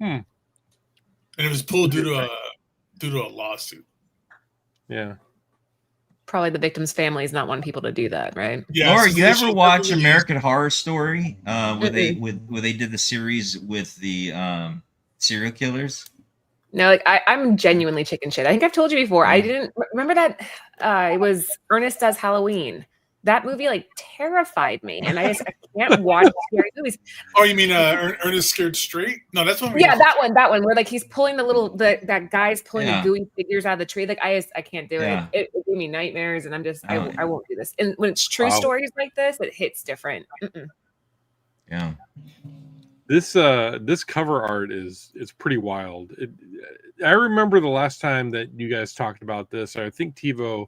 And it was pulled due to a lawsuit. Yeah. Probably the victim's family is not wanting people to do that, right? Yeah. Laura, you ever watch American Horror Story? Where they did the series with the serial killers? No, like I'm genuinely chicken shit. I think I've told you before. I didn't remember that. It was Ernest Does Halloween. That movie like terrified me, and I can't watch scary movies. Oh, you mean Ernest Scared Straight? No, that's one. Yeah, that one where like he's pulling that guy's pulling the gooey figures out of the tree. Like I can't do it. It gave me nightmares, and I'm just I won't do this. And when it's true stories like this, it hits different. Yeah. This cover art is pretty wild. I remember the last time that you guys talked about this. I think TiVo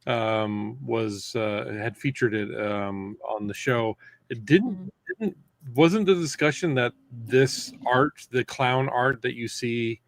was had featured it on the show. It wasn't the discussion that this art, the clown art that you see,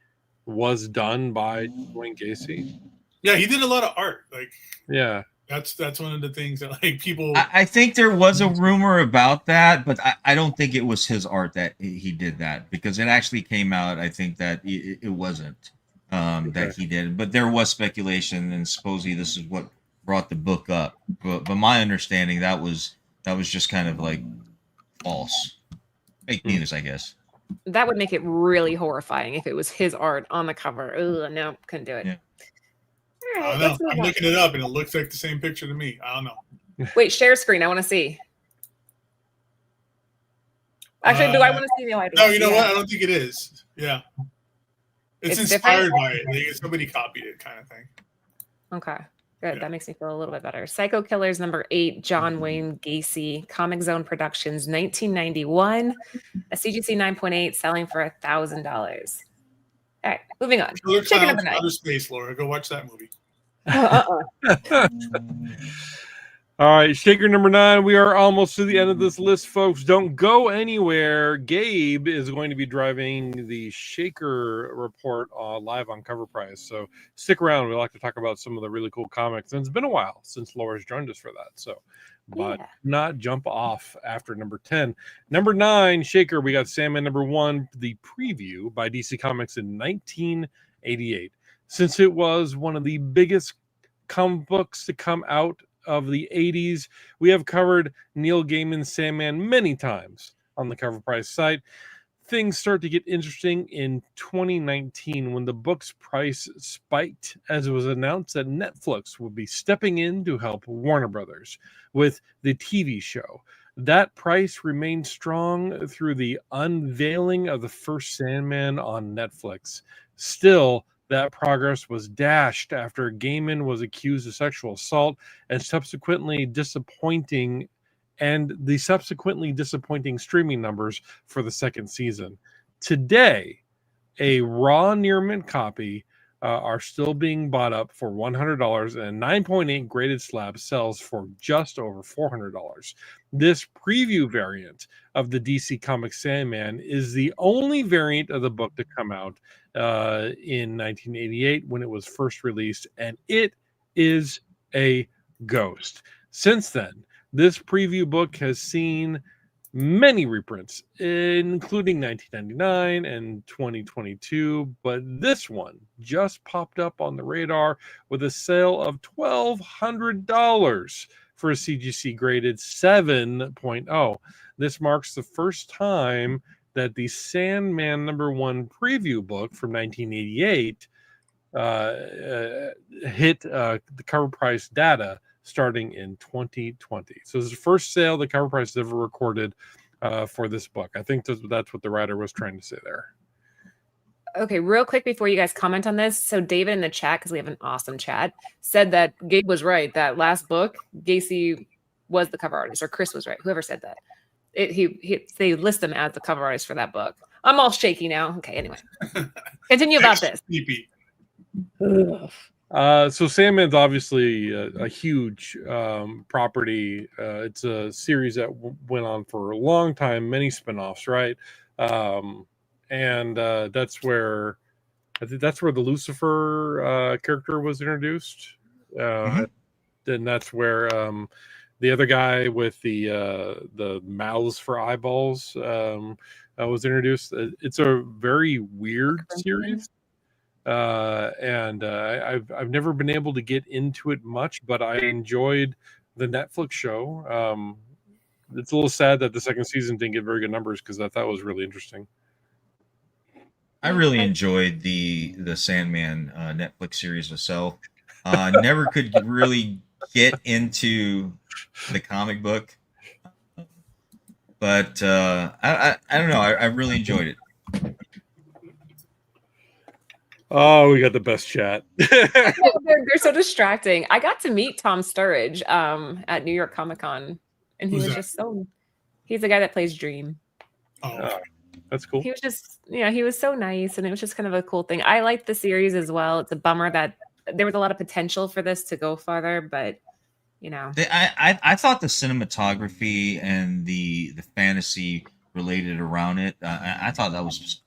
was done by Dwayne Gacy? Yeah, he did a lot of art. Like, yeah, that's one of the things that like people. I think there was a rumor about that, but I don't think it was his art that he did that, because it actually came out. I think that it wasn't that he did, but there was speculation, and supposedly this is what brought the book up. But my understanding that was just kind of like false, fake news, I guess. That would make it really horrifying if it was his art on the cover. Ugh, no, couldn't do it. Yeah. I don't know. I'm looking it up, and it looks like the same picture to me. I don't know. Wait, share screen. I want to see. Actually, do I want to see the item? No, you know what? I don't think it is. Yeah. It's inspired by it. Like, somebody copied it, kind of thing. Okay. Good. Yeah. That makes me feel a little bit better. Psycho Killers #8, John Wayne Gacy, Comic Zone Productions, 1991, a CGC 9.8, selling for $1,000. All right, moving on. Shaker number 9. Outer Space, Laura. Go watch that movie. All right, Shaker number 9. We are almost to the end of this list, folks. Don't go anywhere. Gabe is going to be driving the Shaker report live on Cover Price. So stick around. We like to talk about some of the really cool comics. And it's been a while since Laura's joined us for that. So, but not jump off after number 10. Number 9, Shaker, we got Sandman #1, the preview by DC Comics in 1988. Since it was one of the biggest comic books to come out of the 80s, we have covered Neil Gaiman's Sandman many times on the Cover Price site. Things start to get interesting in 2019 when the book's price spiked, as it was announced that Netflix would be stepping in to help Warner Brothers with the TV show. That price remained strong through the unveiling of the first Sandman on Netflix. Still, that progress was dashed after Gaiman was accused of sexual assault and the subsequently disappointing streaming numbers for the second season. Today, a raw near mint copy are still being bought up for $100, and a 9.8 graded slab sells for just over $400. This preview variant of the DC Comics Sandman is the only variant of the book to come out in 1988 when it was first released, and it is a ghost. Since then, this preview book has seen many reprints, including 1999 and 2022, but this one just popped up on the radar with a sale of $1,200 for a CGC graded 7.0. This marks the first time that the Sandman #1 preview book from 1988 hit the Cover Price data starting in 2020. So this is the first sale the Cover Price has ever recorded for this book. I think that's what the writer was trying to say there. Okay, real quick before you guys comment on this. So David in the chat, because we have an awesome chat, said that Gabe was right. That last book, Gacy was the cover artist, or Chris was right. Whoever said that. They list them as the cover artist for that book. I'm all shaky now. Okay, anyway. Continue about this. So Sandman's obviously a huge property. It's a series that went on for a long time, many spinoffs, right? And that's where the Lucifer character was introduced. And that's where the other guy with the mouths for eyeballs was introduced. It's a very weird series. And I've never been able to get into it much, but I enjoyed the Netflix show. It's a little sad that the second season didn't get very good numbers because I thought it was really interesting. I really enjoyed the Sandman Netflix series myself. Never could really get into the comic book, but I don't know. I really enjoyed it. Oh, we got the best chat. they're so distracting. I got to meet Tom Sturridge at New York Comic Con, and he was just he's the guy that plays Dream. Oh, that's cool. He was just, he was so nice, and it was just kind of a cool thing. I liked the series as well. It's a bummer that there was a lot of potential for this to go farther, but you know, I thought the cinematography and the fantasy related around it, I thought that was just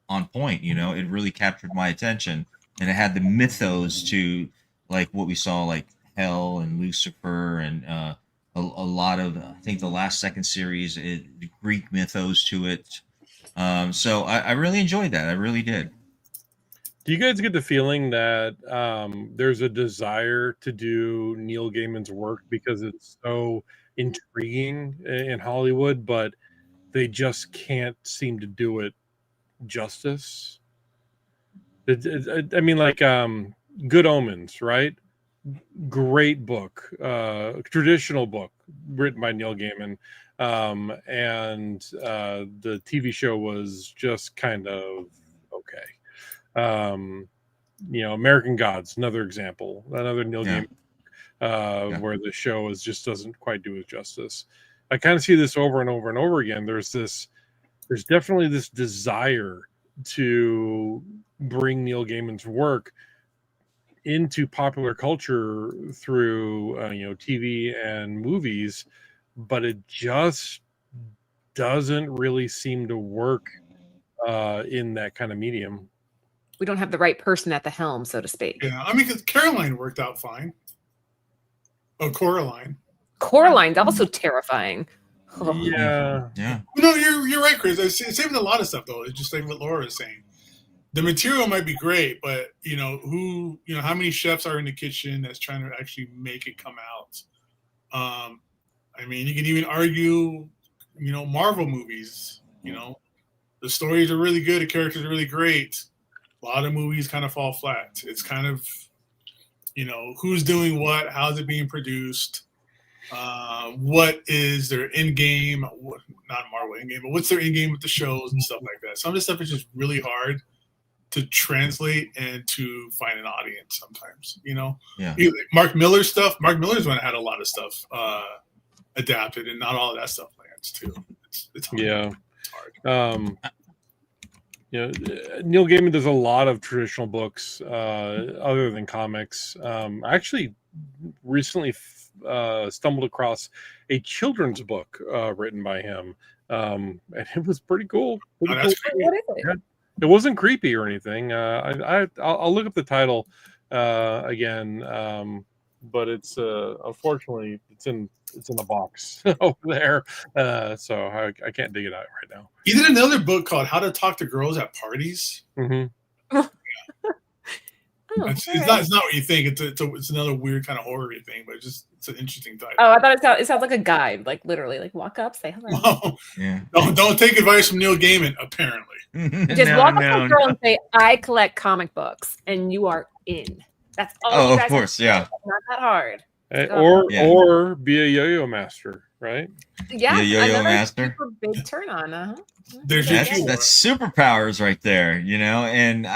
on point. You know, it really captured my attention, and it had the mythos to like what we saw, like Hell and Lucifer, and a lot of, I think the last second series, the Greek mythos to it. So I really enjoyed that. I really did. Do you guys get the feeling that there's a desire to do Neil Gaiman's work because it's so intriguing in Hollywood, but they just can't seem to do it justice? I mean, like Good Omens, right? Great book, traditional book written by Neil Gaiman, and the TV show was just kind of okay. You know, American Gods, another example, another Neil Gaiman, where the show just doesn't quite do it justice. I kind of see this over and over and over again. There's definitely this desire to bring Neil Gaiman's work into popular culture through TV and movies, but it just doesn't really seem to work in that kind of medium. We don't have the right person at the helm, so to speak. Yeah, I mean, because Caroline worked out fine. Oh, Coraline. Coraline's also terrifying. Yeah. No, you're right, Chris. It's even a lot of stuff though. It's just like what Laura was saying. The material might be great, but how many chefs are in the kitchen that's trying to actually make it come out? I mean, you can even argue, Marvel movies. The stories are really good, the characters are really great. A lot of movies kind of fall flat. It's kind of, who's doing what, how's it being produced, what is their end game, not Marvel end game, but what's their end game with the shows and stuff like that. Some of this stuff is just really hard to translate and to find an audience sometimes, Mark Miller's stuff. Mark Miller's one had a lot of stuff adapted, and not all of that stuff lands too. It's hard. Yeah. It's hard. Neil Gaiman does a lot of traditional books other than comics. I actually recently stumbled across a children's book written by him, and it was pretty cool. What is it? It wasn't creepy or anything. I'll look up the title again, but it's unfortunately it's in a box over there, so I can't dig it out right now. He did another book called How to Talk to Girls at Parties. Mm-hmm. It's not what you think. It's another weird kind of horror thing, but it's an interesting title. Oh, I thought it sounds like a guide, like literally, like walk up, say hello. Well, yeah. Don't take advice from Neil Gaiman. Apparently, just walk up to a girl and say, "I collect comic books," and you are in. That's all. Oh, of course, yeah. It's not that hard. Or be a yo-yo master, right? Yeah, be a yo-yo master. Super big turn on. That's superpowers right there, and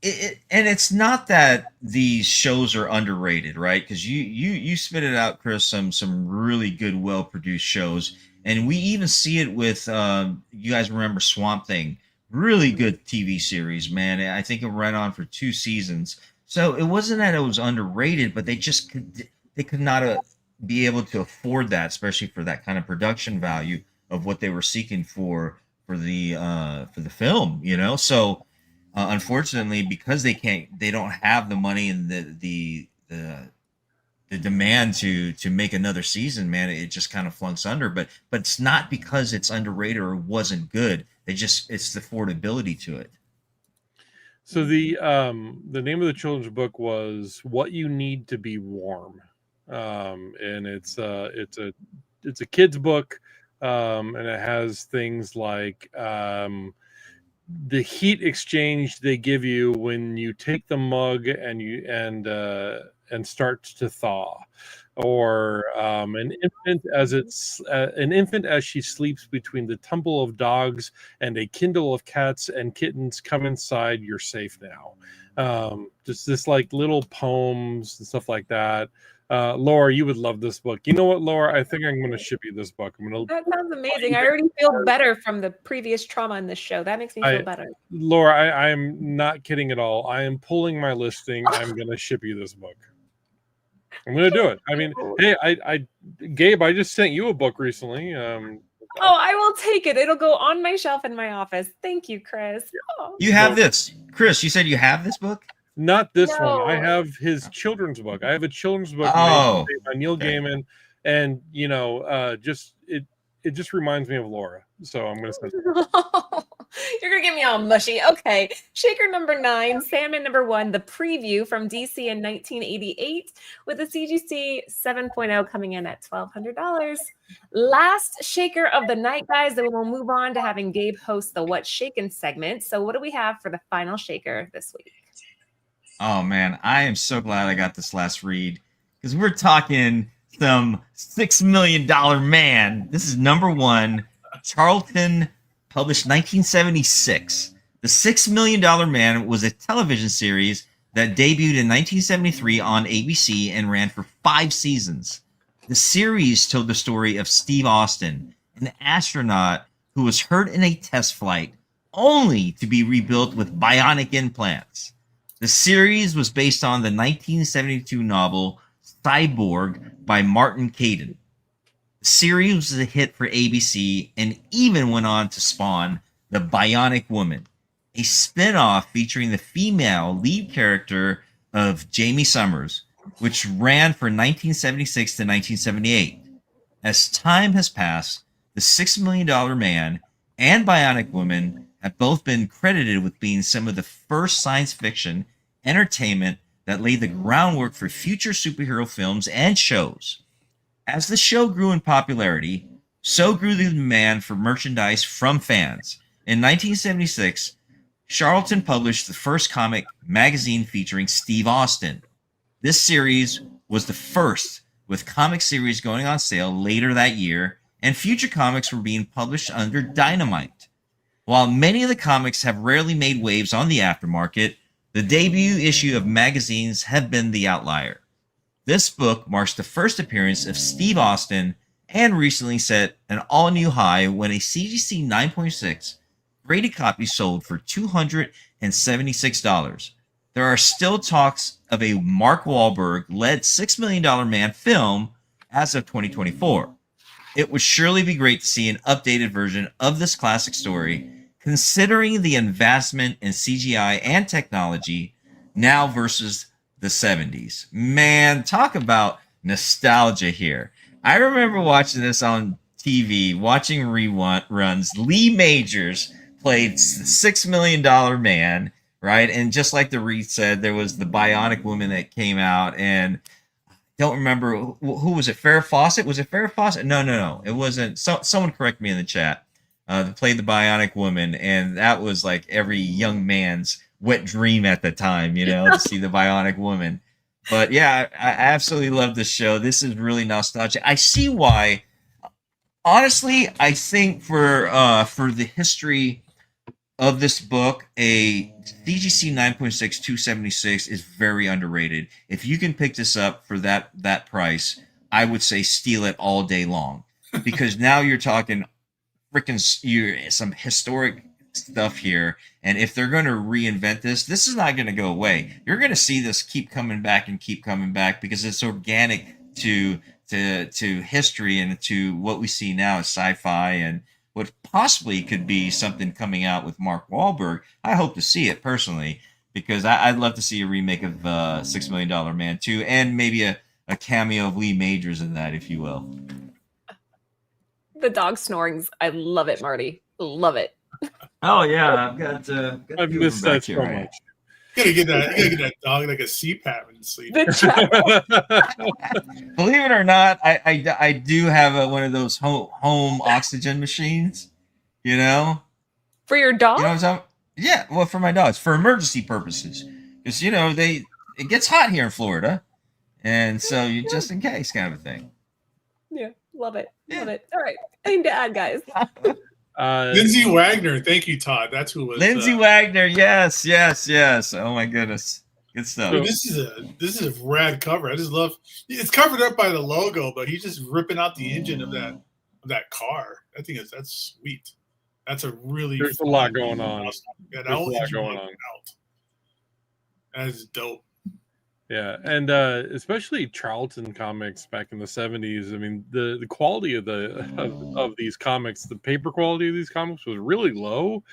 and it's not that these shows are underrated, right? Because you spit it out, Chris, some really good, well-produced shows, and we even see it with you guys remember Swamp Thing, really good TV series, man. I think it ran on for 2 seasons, so it wasn't that it was underrated, but they could not be able to afford that, especially for that kind of production value of what they were seeking for the film, so. Unfortunately, because they don't have the money and the demand to make another season, man, it just kind of flunks under. But it's not because it's underrated or wasn't good. It's the affordability to it. So the name of the children's book was What You Need to Be Warm, and it's a kid's book, and it has things like the heat exchange they give you when you take the mug and start to thaw, or an infant as she sleeps between the tumble of dogs and a kindle of cats and kittens. Come inside, you're safe now. Just this like little poems and stuff like that. Laura, you would love this book. You know what, Laura? I think I'm going to ship you this book. That sounds amazing. I already feel better from the previous trauma in this show. That makes me feel better. Laura, I am not kidding at all. I am pulling my listing. I'm going to ship you this book. I'm going to do it. I mean, hey, Gabe, I just sent you a book recently. Oh, I will take it. It'll go on my shelf in my office. Thank you, Chris. Oh. You have this, Chris. You said you have this book. Not this one. I have his children's book. I have a children's book by Neil Gaiman, and it just reminds me of Laura. So I'm going to send it. You're going to get me all mushy. Okay. Shaker number 9, Sandman number 1, the preview from DC in 1988 with a CGC 7.0 coming in at $1,200. Last shaker of the night, guys. Then we'll move on to having Gabe host the What's Shaken segment. So what do we have for the final shaker this week? Oh, man, I am so glad I got this last read because we're talking some $6 million man. This is number 1, Charlton, published 1976. The $6 Million Man was a television series that debuted in 1973 on ABC and ran for 5 seasons. The series told the story of Steve Austin, an astronaut who was hurt in a test flight only to be rebuilt with bionic implants. The series was based on the 1972 novel Cyborg by Martin Caidin. The series was a hit for ABC and even went on to spawn The Bionic Woman, a spin-off featuring the female lead character of Jamie Summers, which ran from 1976 to 1978. As time has passed, The $6 Million Man and Bionic Woman have both been credited with being some of the first science fiction entertainment that laid the groundwork for future superhero films and shows. As the show grew in popularity, so grew the demand for merchandise from fans. In 1976, Charlton published the first comic magazine featuring Steve Austin. This series was the first, with comic series going on sale later that year, and future comics were being published under Dynamite. While many of the comics have rarely made waves on the aftermarket, the debut issue of magazines have been the outlier. This book marks the first appearance of Steve Austin and recently set an all-new high when a CGC 9.6 graded copy sold for $276. There are still talks of a Mark Wahlberg-led $6 Million Man film as of 2024. It would surely be great to see an updated version of this classic story, considering the advancement in CGI and technology now versus the 70s. Man, talk about nostalgia here. I remember watching this on TV, watching reruns. Lee Majors played the $6 Million Man, right? And just like the Reed said, there was the Bionic Woman that came out, and I don't remember who was it. Farrah Fawcett? Was it Farrah Fawcett? No. It wasn't. Someone correct me in the chat. That played the Bionic Woman, and that was like every young man's wet dream at the time, to see the Bionic Woman. But yeah, I absolutely love this show. This is really nostalgic. I see why. Honestly, I think for the history of this book, a CGC 9.6 276 is very underrated. If you can pick this up for that price, I would say steal it all day long, because now you're talking some historic stuff here, and if they're going to reinvent this is not going to go away. You're going to see this keep coming back because it's organic to history and to what we see now as sci-fi and what possibly could be something coming out with Mark Wahlberg. I hope to see it personally, because I'd love to see a remake of $6 Million Man 2, and maybe a cameo of Lee Majors in that, if you will. The dog snorings. I love it, Marty. Love it. Oh yeah, I've missed that so much. You gotta get that dog like a CPAP and sleep. Believe it or not, I do have one of those home oxygen machines. For your dog? You know what I'm talking? Yeah, well, for my dogs, for emergency purposes, because it gets hot here in Florida, and so just in case, kind of a thing. Yeah, love it. Love it. All right, anything to add, guys? Lindsay Wagner, thank you, Todd. That's who was. Lindsay Wagner, yes. Oh my goodness. Good stuff. Dude, this is a rad cover. I just love. It's covered up by the logo, but he's just ripping out the engine of that car. I think that's sweet. That's a really. There's a lot going on. Yeah, There's a lot going on. That is dope. Yeah, and especially Charlton comics back in the 70s. I mean, the quality of these comics, the paper quality of these comics was really low.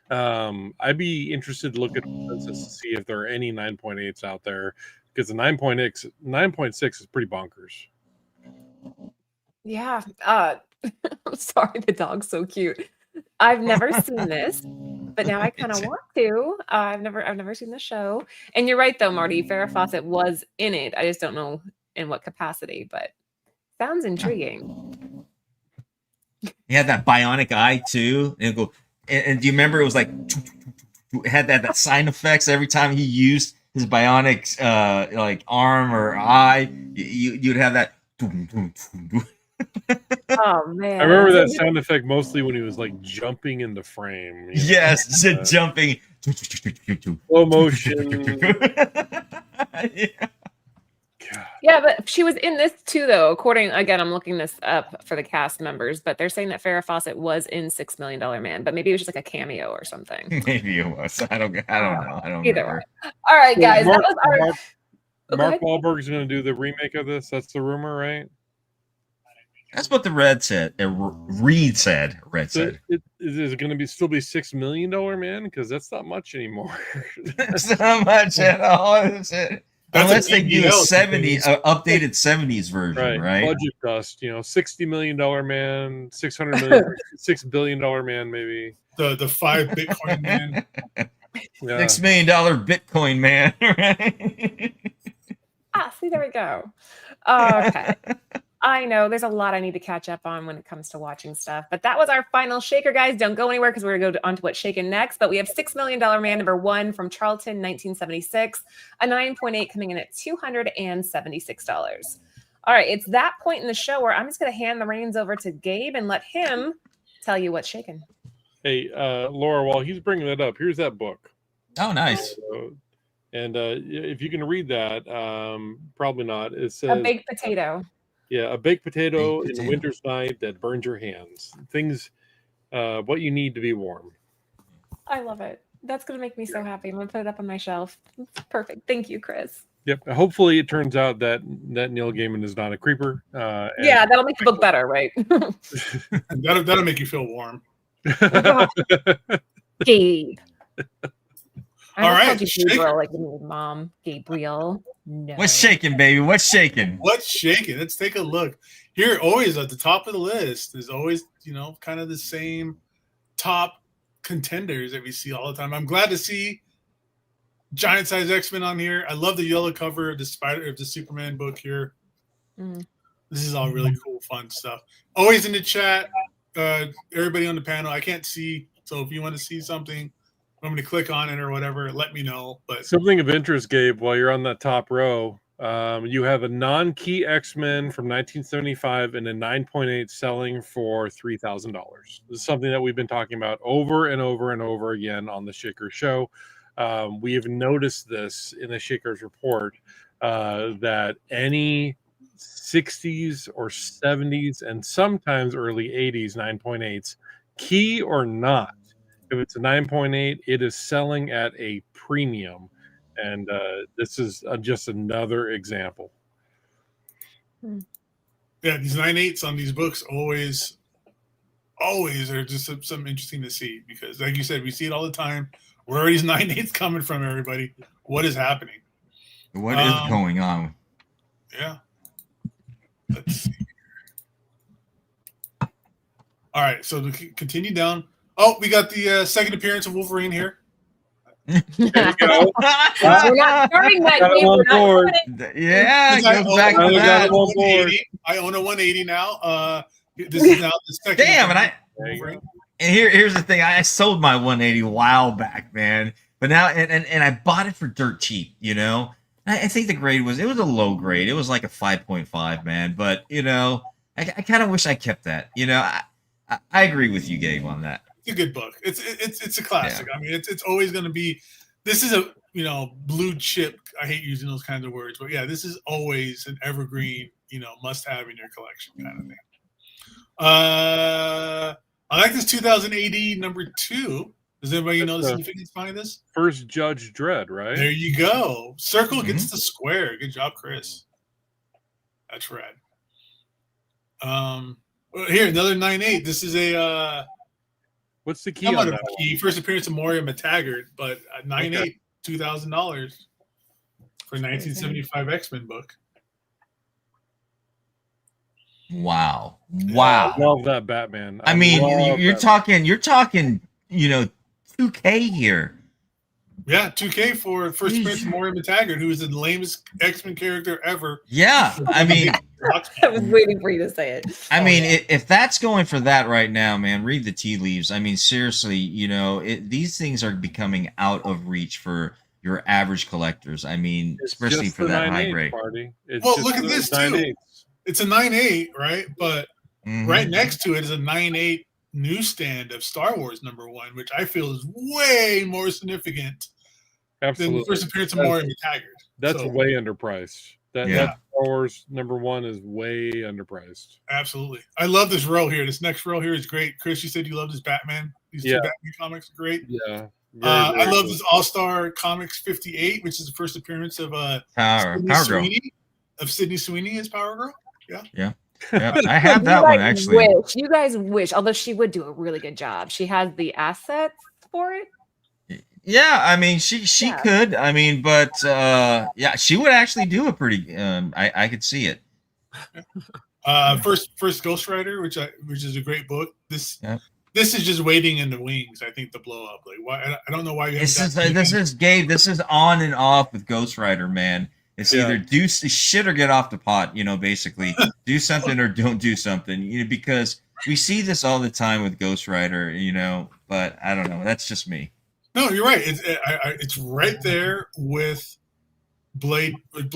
I'd be interested to look at this to see if there are any 9.8s out there, because the 9.6 is pretty bonkers. Yeah. I'm sorry, the dog's so cute. I've never seen this, but now I kind of want to. I've never seen the show. And you're right though, Marty. Farrah Fawcett was in it. I just don't know in what capacity, but sounds intriguing. He had that bionic eye too. And do you remember it was like it had that sign effects every time he used his bionic like arm or eye? You'd have that. Oh man! I remember that sound effect mostly when he was like jumping in the frame. Yes, jumping. Slow motion. Yeah, but she was in this too, though. Again, I'm looking this up for the cast members, but they're saying that Farrah Fawcett was in $6 Million Man, but maybe it was just like a cameo or something. Maybe it was. I don't know. I don't Either remember. way. All right, guys. Mark, that was our. Mark Wahlberg's going to do the remake of this. That's the rumor, right? That's what the Reed said. Reed said. Is it going to still be $6 Million Man? Because that's not much anymore. That's not much at all, is it? Unless they do a updated 70s version, right? Budget dust, $60 Million Man, $600 million, $6 billion man, maybe. The 5 Bitcoin man. Yeah. $6 million Bitcoin man, right? See, there we go. Okay. I know there's a lot I need to catch up on when it comes to watching stuff, but that was our final shaker, guys. Don't go anywhere because we're going to go on to what's shaken next. But we have $6 Million Man #1 from Charlton, 1976, a 9.8 coming in at $276. All right, it's that point in the show where I'm just going to hand the reins over to Gabe and let him tell you what's shaken. Hey, Laura, while he's bringing it up, here's that book. Oh, nice. And if you can read that, probably not. It says A Baked Potato. Yeah, a baked potato in a winter's night that burns your hands. Things, what you need to be warm. I love it. That's going to make me so happy. I'm going to put it up on my shelf. Perfect. Thank you, Chris. Yep. Hopefully it turns out that Neil Gaiman is not a creeper. Yeah, that'll make the book better, right? that'll make you feel warm. Gabe. All right. Gabriel, like mom, Gabriel. No. What's shaking, baby? What's shaking? What's shaking? Let's take a look. Here, always at the top of the list is always, kind of the same top contenders that we see all the time. I'm glad to see Giant Size X-Men on here. I love the yellow cover of the Superman book here. Mm. This is all really cool, fun stuff. Always in the chat. Everybody on the panel, I can't see, so if you want to see something, I'm going to click on it or whatever, let me know. But something of interest, Gabe, while you're on that top row, you have a non-key X-Men from 1975 and a 9.8 selling for $3,000. This is something that we've been talking about over and over and over again on the Shaker Show. We have noticed this in the Shaker's report that any 60s or 70s and sometimes early 80s 9.8s, key or not, if it's a 9.8, it is selling at a premium. And this is just another example. Yeah, these 9.8s on these books always are just something interesting to see because, like you said, we see it all the time. Where are these 9.8s coming from, everybody? What is happening? What is going on? Yeah. Let's see. All right, so to continue down. Oh, we got the second appearance of Wolverine here. There you go. We're not starting that game. We're not board. Yeah, go back to that. I own a 180 now. This is now the second. Damn, and here's the thing. I sold my 180 a while back, man. But now, and I bought it for dirt cheap, I think the grade was a low grade. It was like a 5.5, man. But, I kind of wish I kept that. I agree with you, Gabe, on that. It's a good book. It's a classic. Yeah. I mean, it's always going to be this is a blue chip. I hate using those kinds of words, but yeah, this is always an evergreen, must have in your collection kind of thing. I like this 2000 AD number 2. Does anybody know the significance behind this? First Judge Dredd, right? There you go. Circle gets the square. Good job, Chris. That's rad. Here, another 9.8. This is a what's the key on that key? First appearance of Moria McTaggart, but 9.8, $2,000 for 1975 X-Men book. Wow. I love that Batman. I mean, you're talking, 2K here. Yeah, 2K for first appearance of Moria McTaggart, who is the lamest X-Men character ever. Yeah, I mean, I was waiting for you to say it. I mean, if that's going for that right now, man, read the tea leaves. I mean, seriously, these things are becoming out of reach for your average collectors. I mean, especially for that high grade. Well, look at this too. It's a 9.8, right? But right next to it is a 9.8 newsstand of Star Wars #1, which I feel is way more significant than the first appearance of Moria McTaggart. That's way underpriced. That Star Wars #1 is way underpriced. Absolutely. I love this row here. This next row here is great. Chris, you said you love this Batman. These two Batman comics are great. Yeah. I love this All-Star Comics 58, which is the first appearance of Power Girl. Of Sydney Sweeney as Power Girl. Yeah. I have that one actually. You guys wish, although she would do a really good job. She has the assets for it. Yeah, I mean, she could. I mean, but she would actually do a pretty. I could see it. First Ghost Rider, which is a great book. This is just waiting in the wings. I think to blow up. Like, why? I don't know why you. This is Gabe. This is on and off with Ghost Rider, man. It's either do shit or get off the pot. Basically, do something or don't do something. Because we see this all the time with Ghost Rider. But I don't know. That's just me. No, you're right. It's right there with Blade. Like,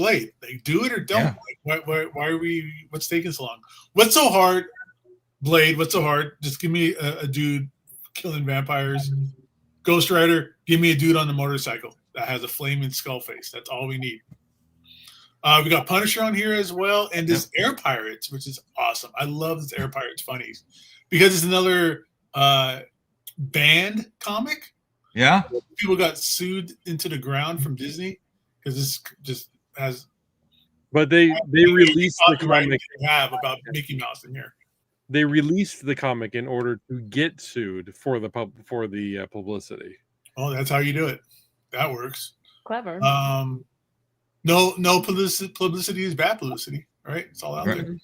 do it or don't. Like, why are we? What's taking so long? What's so hard, Blade? What's so hard? Just give me a dude killing vampires. Ghost Rider, give me a dude on the motorcycle that has a flaming skull face. That's all we need. We got Punisher on here as well, and this Air Pirates, which is awesome. I love this Air Pirates funnies because it's another banned comic. Yeah, people got sued into the ground from Disney because this just has. But they released the comic have about Mickey Mouse in here. They released the comic in order to get sued for the publicity. Oh, that's how you do it. That works. Clever. No publicity is bad publicity, right? It's all out there.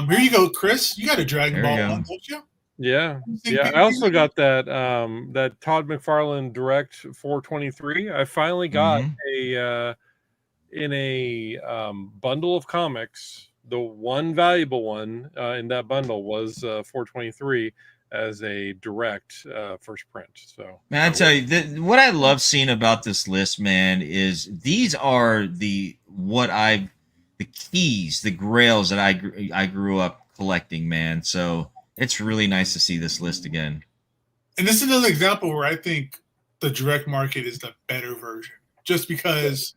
Here you go, Chris. You got a Dragon Ball one, don't you? Yeah. I also got that Todd McFarlane Direct 423. I finally got in a bundle of comics. The one valuable one in that bundle was 423 as a direct first print. So, man, I tell you, what I love seeing about this list, man, is these are the keys, the grails that I grew up collecting, man. So it's really nice to see this list again. And this is another example where I think the direct market is the better version, just because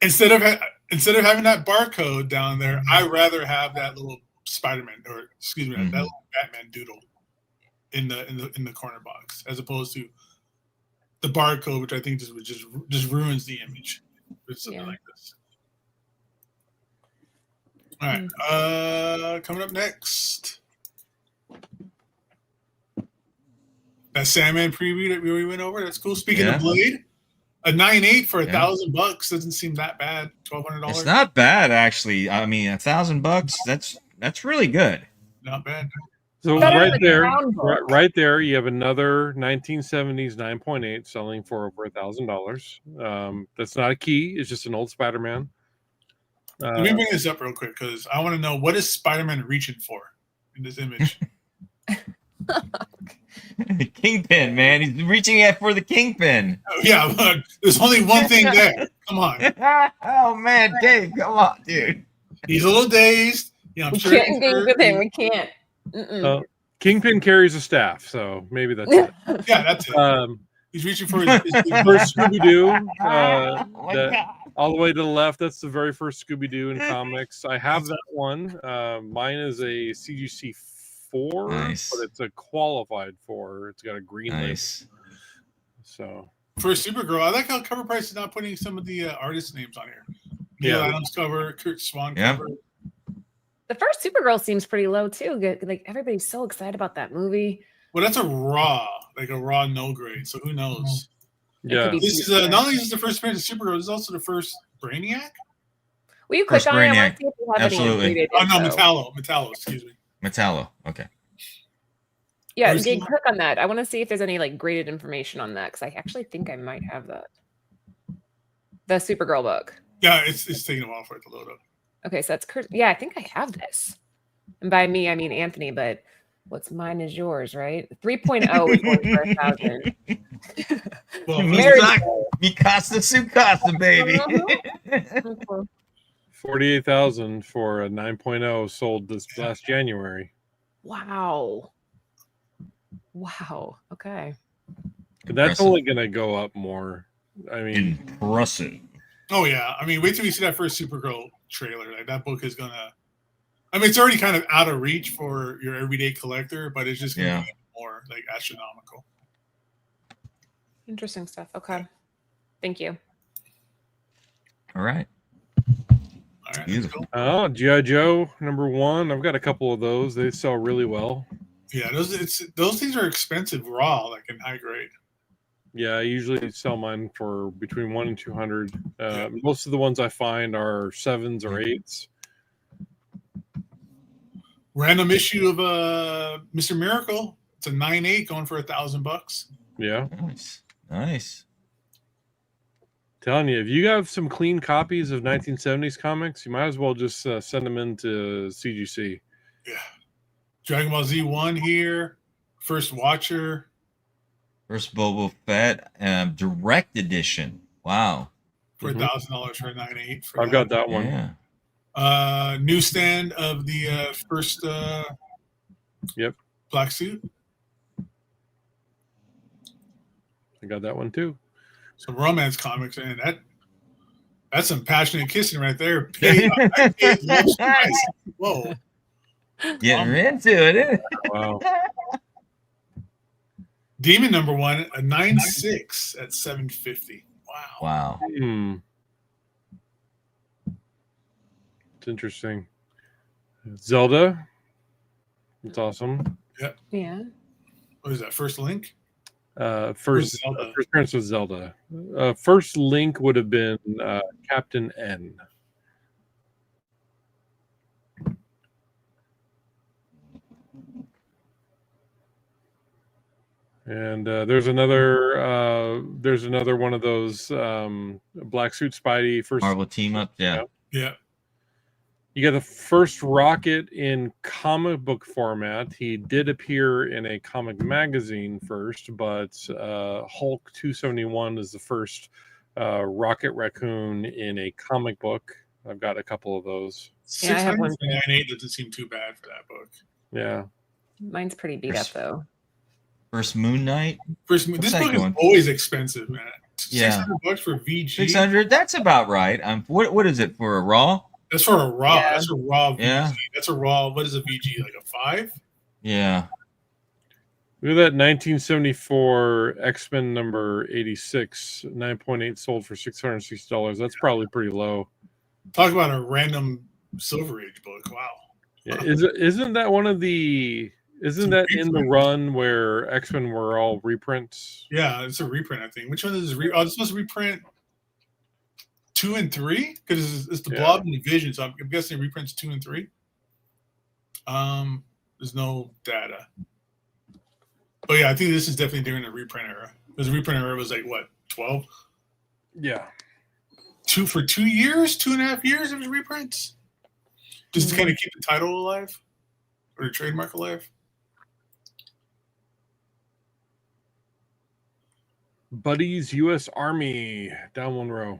instead of having that barcode down there, I'd rather have that little Spider-Man, or excuse me, that little Batman doodle in the corner box, as opposed to the barcode, which I think just ruins the image with something like this. All right, coming up next, that Sandman preview that we went over. That's cool. Speaking of Blade, a 9.8 for $1,000 doesn't seem that bad. $1,200. It's not bad, actually. I mean, $1,000. That's really good. Not bad. So right there, you have another 1970s 9.8 selling for over $1,000. That's not a key. It's just an old Spider-Man. Let me bring this up real quick because I want to know, what is Spider-Man reaching for in this image? Kingpin, man. He's reaching for the Kingpin. Oh, yeah, there's only one thing there. Come on. Oh, man, Dave, come on, dude. He's a little dazed. Yeah, we can't engage with him. We can't. Kingpin carries a staff, so maybe that's it. Yeah, that's it. He's reaching for his First Scooby Doo. Oh my God. All the way to the left. That's the very first Scooby Doo in comics. I have that one. Mine is a CGC 4, Nice. but it's a qualified 4. It's got a green Nice. label. So for Supergirl. I like how Cover Price is not putting some of the artist names on here. Neil Adams cover, Kurt Swan cover. The first Supergirl seems pretty low too. Like everybody's so excited about that movie. Well, that's a raw no grade. So who knows? yeah, This is not only is this the first appearance of Supergirl, this is also the first Brainiac. Will you click First on it? I want Brainiac. to see if you have Absolutely. any graded Oh no, info. Metallo. Excuse me. Metallo. Okay. Yeah, Where's Gabe, the- click on that. I want to see if there's any like graded information on that because I actually think I might have that. The Supergirl book. Yeah, it's taking a while for it to load up. Okay, so that's yeah, I think I have this. And by me, I mean Anthony, but what's mine is yours, right? 3.0 is going for 1,000. Well, Very Mikasa Sukasa, baby. cool. 48,000 for a 9.0 sold this last January. Wow. Okay. And that's Impressive. only going to go up more. I mean, Impressive. oh yeah, I mean, wait till you see that first Supergirl trailer. Like that book is gonna. I mean, it's already kind of out of reach for your everyday collector, but it's just gonna be more like astronomical. Interesting stuff. Okay. Thank you. All right. All right, Beautiful. let's go. oh, G.I. Joe #1. I've got a couple of those. They sell really well. Yeah, those things are expensive raw, like in high grade. Yeah, I usually sell mine for between 1 and 200. Most of the ones I find are 7s or 8s. Random issue of Mr. Miracle. It's a 9.8 going for $1,000. Yeah. Nice. Telling you, if you have some clean copies of 1970s comics, you might as well just send them into CGC. Yeah. Dragon Ball Z 1 here. First Watcher. First Boba Fett direct edition. Wow. For $1,000 for a 9.8. For I've got that one. Yeah. Newsstand of the first black suit. I got that one too. Some romance comics, and that's some passionate kissing right there. I paid low price. Whoa. Getting into it, isn't it? Wow. Demon #1, a 9.6 at $750. Wow. Wow. It's interesting. Zelda. It's awesome. Yeah. What is that? First Link? First appearance with Zelda. First Link would have been Captain N. And there's another one of those black suit Spidey first Marvel team up. Yeah. Yeah. You got the first Rocket in comic book format. He did appear in a comic magazine first, but Hulk 271 is the first Rocket Raccoon in a comic book. I've got a couple of those. Yeah, I have one. 9.8 doesn't seem too bad for that book. Yeah. Mine's pretty beat up though. First Moon Knight. This that book going? is always expensive, man. Yeah. $600 for VG. 600. That's about right. What is it for a Raw? That's for a raw. Yeah. That's a raw VG. Yeah. That's a raw. What is a VG? Like a 5? Yeah. Look at that 1974 X-Men number 86, 9.8 sold for $660. That's probably pretty low. Talk about a random Silver Age book. Wow. Yeah, isn't that one of the? Isn't that in the run where X-Men were all reprints? Yeah, it's a reprint, I think. Which one is it's supposed to reprint 2 and 3? Because it's the Blob and the Vision, so I'm guessing it reprints 2 and 3. There's no data. But yeah, I think this is definitely during the reprint era. Because the reprint era was like what, 12? Yeah. 2 for 2 years, 2.5 years it was reprints. Just to kind of keep the title alive or the trademark alive. Buddy's U.S. Army, down one row.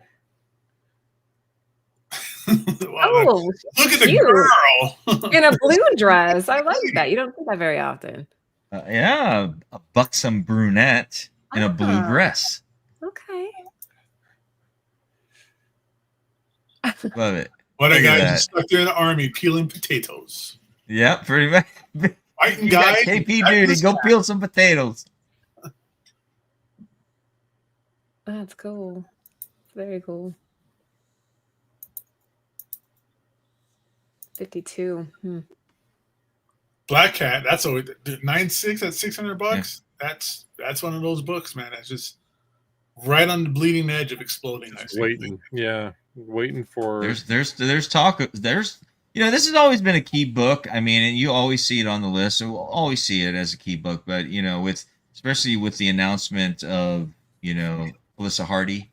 Wow, look at the cute. girl In a blue dress. I like that. You don't see that very often. Yeah. A buxom brunette. in a blue dress. Okay. Love it. What a Look at guy that. just stuck there in the army peeling potatoes. Yep, pretty much. Fighting You got guys. KP duty. Go peel some potatoes. That's cool. Very cool. 52. Black Cat. That's always 9.6 at $600. That's one of those books, man. That's just right on the bleeding edge of exploding. Waiting. Yeah. Waiting for. There's talk. There's this has always been a key book. I mean, and you always see it on the list. So we'll always see it as a key book. But especially with the announcement of Melissa Hardy,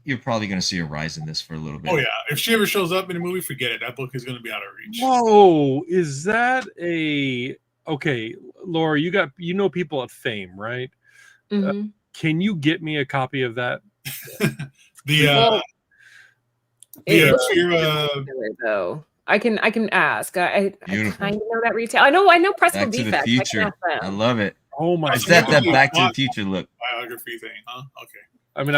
you're probably going to see a rise in this for a little bit. Oh yeah, if she ever shows up in a movie, forget it. That book is going to be out of reach. Whoa, is that okay? Laura, you know people at Fame, right? Mm-hmm. Can you get me a copy of that? Though I can ask. I kind of know that retail. I know Pressful Back to Defect. the Future. I love it. Oh my! Is that Back to the Future look? Biography thing, huh? Okay. I mean,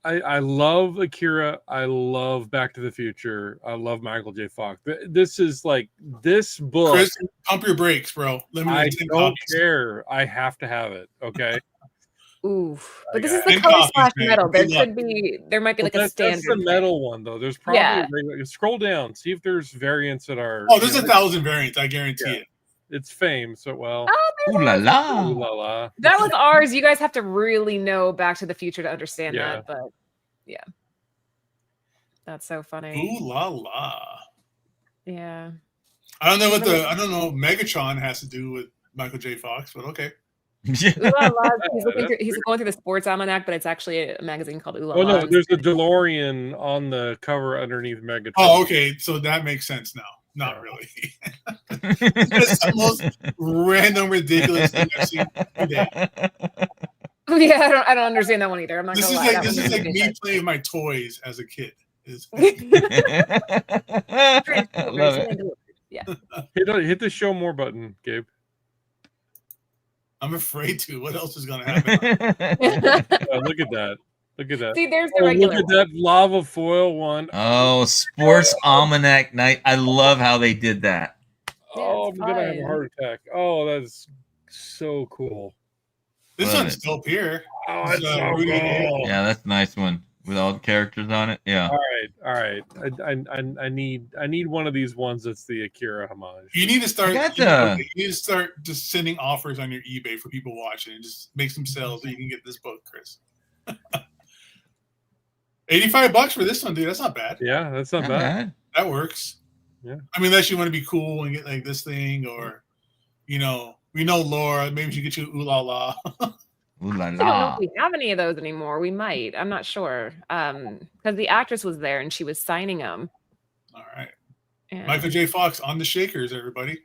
I love Akira. I love Back to the Future. I love Michael J. Fox. This is like this book. Chris, pump your brakes, bro. I don't care. I have to have it. Okay. Oof. But this is the color slash metal. There might be like a standard. That's the metal one though. There's probably scroll down, see if there's variants that are. Oh, there's 1,000 variants. I guarantee it. It's Fame, so well. Ooh la la. Ooh la la. That was ours. You guys have to really know Back to the Future to understand that. But yeah, that's so funny. Ooh la la. Yeah. I don't know what Megatron has to do with Michael J. Fox, but okay. He's going through the sports almanac, but it's actually a magazine called Ooh La La. Oh no, there's a DeLorean on the cover underneath Megatron. Oh, okay, so that makes sense now. Not really. It's the most random, ridiculous thing I've seen today. Yeah, I don't understand that one either. I'm not This gonna is lie. this is like me playing with my toys as a kid. I love it. Yeah. Hit the show more button, Gabe. I'm afraid to. What else is going to happen? Look at that. Look at that. See, there's the regular. Look at that lava foil one. Oh, Sports Almanac Night. I love how they did that. Oh, I'm going to have a heart attack. Oh, that's so cool. This one's still here. Oh, it's so cool. Yeah, that's a nice one with all the characters on it. Yeah. All right. I need one of these ones that's the Akira homage. You need to start. You need to start just sending offers on your eBay for people watching and just make some sales so you can get this book, Chris. $85 for this one, dude. That's not bad. Yeah, that's not bad. That works. Yeah. I mean, unless you want to be cool and get like this thing, or we know Laura. Maybe she get you Ooh La La. Ooh la la. I don't know if we have any of those anymore. We might. I'm not sure. Because the actress was there and she was signing them. All right. And Michael J. Fox on the Shakers, everybody.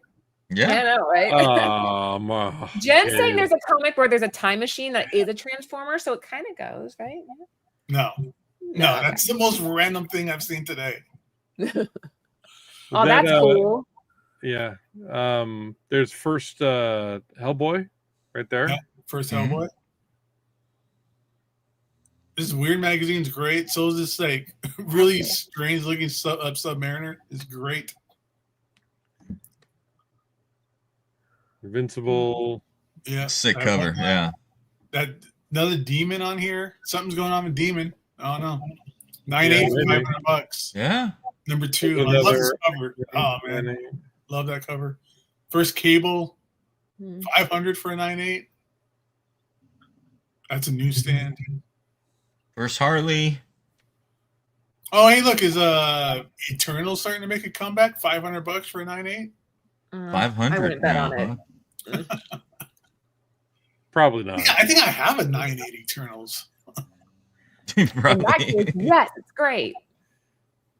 Yeah. I know, right? Jen's saying there's a comic where there's a time machine that is a transformer, so it kind of goes, right? No, that's the most random thing I've seen today. Oh, that's cool. Yeah. There's first Hellboy right there. Yeah, first Hellboy. This Weird magazine's great. So is this like really strange looking Submariner is great. Invincible. Yeah. Sick cover. Yeah. That another Demon on here. Something's going on with Demon. I don't know. 980, $500. Yeah. Number 2. I love this cover. Oh man. Love that cover. First Cable. 500 for a 9.8. That's a newsstand. First Harley. Oh, hey, look, is Eternal starting to make a comeback? $500 for a 9.8? 500. I wouldn't bet on it. Probably not. I think I have a 9.8 Eternals. Probably. Yes, it's great.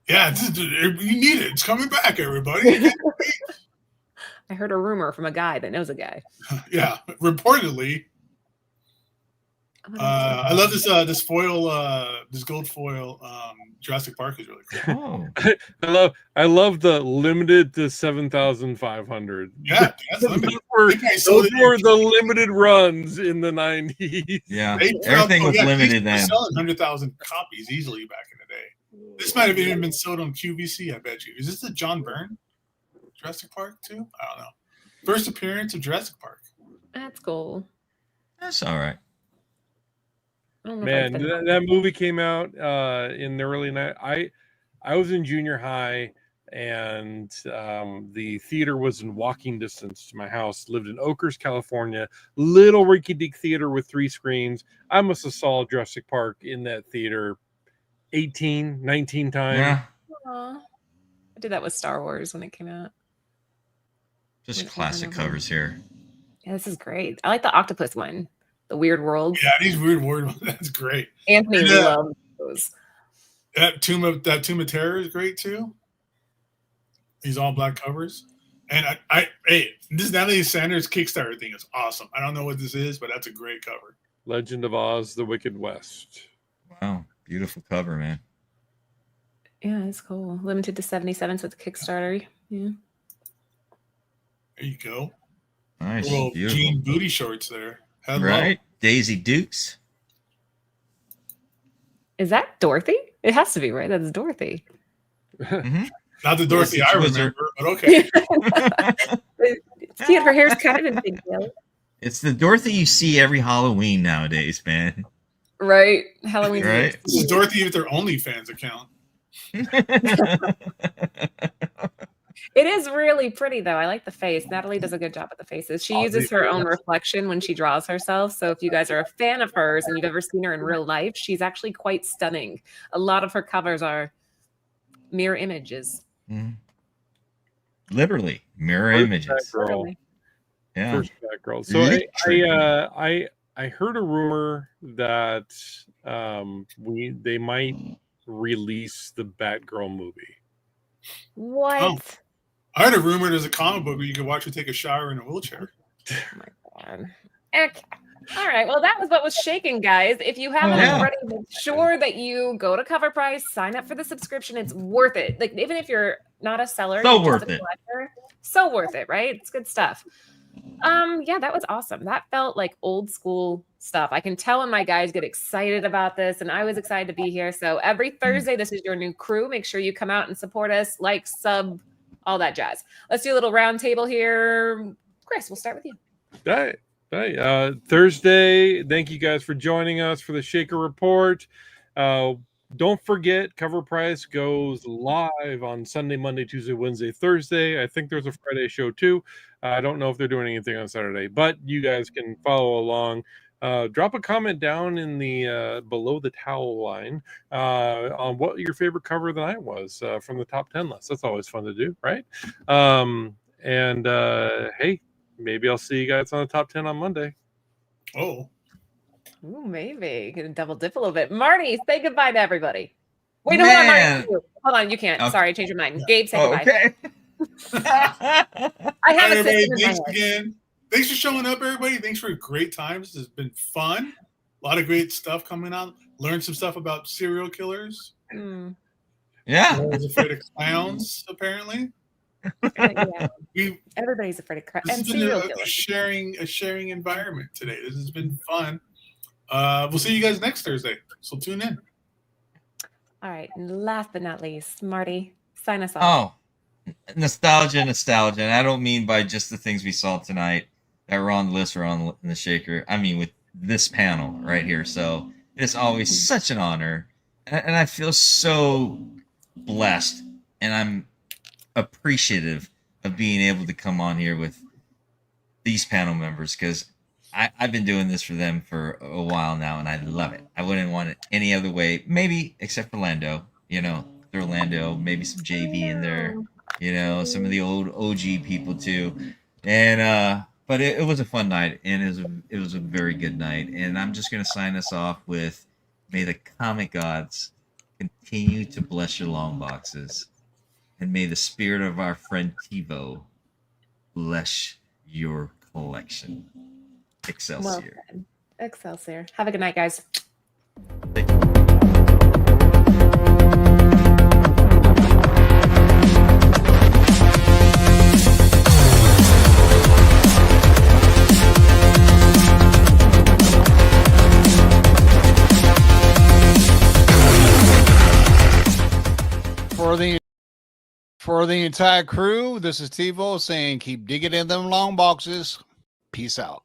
Yeah, you need it. It's coming back, everybody. I heard a rumor from a guy that knows a guy. Yeah, reportedly. I love this foil, this gold foil. Jurassic Park is really cool. Oh, I love the limited to 7,500. Yeah, that's limited. Those were the limited runs in the 90s. yeah. Everything was limited then. Selling 100,000 copies easily back in the day. This might have even been sold on QVC, I bet you. Is this the John Byrne Jurassic Park too? I don't know. First appearance of Jurassic Park. That's cool. That's all right. Man, that movie came out in the early night. I was in junior high, and the theater was in walking distance to my house. Lived in Oakers, California. Little rinky-dink theater with 3 screens. I must have saw Jurassic Park in that theater 18, 19 times. Yeah. Aww. I did that with Star Wars when it came out. Just classic covers here. Yeah, this is great. I like the octopus one. The Weird World. Yeah, these Weird World. That's great. Anthony loves those. That Tomb of Terror is great too. These all black covers. And hey, this Natalie Sanders Kickstarter thing is awesome. I don't know what this is, but that's a great cover. Legend of Oz: The Wicked West. Wow, beautiful cover, man. Yeah, it's cool. Limited to 77s with Kickstarter. Yeah. There you go. Nice, little beautiful. jean booty shorts there. Hello. Right, Daisy Dukes. Is that Dorothy? It has to be, right? That's Dorothy. Mm-hmm. Not the Dorothy Yes, I remember, but okay. See, her hair's kind of a big deal. It's the Dorothy you see every Halloween nowadays, man. Right. Halloween. Right. This is Dorothy with their OnlyFans account. It is really pretty, though. I like the face. Natalie does a good job with the faces. She uses her own reflection when she draws herself. So if you guys are a fan of hers and you've ever seen her in real life, she's actually quite stunning. A lot of her covers are mirror images. Mm. Literally mirror images. Girl. Yeah. First Batgirl. So I heard a rumor that they might release the Batgirl movie. What? Oh. I heard a rumor there's a comic book where you can watch her take a shower in a wheelchair. Oh my God. Okay. All right. Well, that was what was shaking, guys. If you haven't already, make sure that you go to Cover Price, sign up for the subscription. It's worth it. Like, even if you're not a seller, So you're worth just a it. collector, so worth it, right? It's good stuff. Yeah, that was awesome. That felt like old school stuff. I can tell when my guys get excited about this, and I was excited to be here. So every Thursday, this is your new crew. Make sure you come out and support us, like, sub, all that jazz. Let's do a little round table here. Chris, we'll start with you. Hey, Thursday. Thank you guys for joining us for the Shaker Report. Don't forget, Cover Price goes live on Sunday, Monday, Tuesday, Wednesday, Thursday. I think there's a Friday show too. I don't know if they're doing anything on Saturday, but you guys can follow along. Drop a comment down in the below the towel line on what your favorite cover of the night was from the top 10 list. That's always fun to do, right? Hey, maybe I'll see you guys on the top 10 on Monday. Oh. Ooh, maybe. Gonna double dip a little bit. Marty, say goodbye to everybody. Wait, no, Man. hold on, you can't. Okay. Sorry, change your mind. Gabe, say goodbye. Okay. I have a Everybody, system in my thanks head. again. Thanks for showing up, everybody. Thanks for a great time. This has been fun. A lot of great stuff coming out. Learned some stuff about serial killers. Mm. Yeah. I was afraid of clowns, apparently. Yeah. We Everybody's afraid of crap. This And has been serial a killers. sharing environment today. This has been fun. We'll see you guys next Thursday. So tune in. All right. And last but not least, Marty, sign us off. Oh, nostalgia. And I don't mean by just the things we saw tonight that were on the list or on the shaker. I mean with this panel right here. So it's always such an honor. And I feel so blessed. And I'm appreciative of being able to come on here with these panel members because I've been doing this for them for a while now, and I love it. I wouldn't want it any other way, maybe except for Lando. You know, throw Lando, maybe some JV in there. You know, some of the old OG people too. And but it was a fun night, and it was a very good night. And I'm just gonna sign us off with, may the comic gods continue to bless your long boxes, and may the spirit of our friend TiVo bless your collection. Excelsior. Well said. Excelsior. Have a good night, guys. For the entire crew, this is TiVo saying keep digging in them long boxes. Peace out.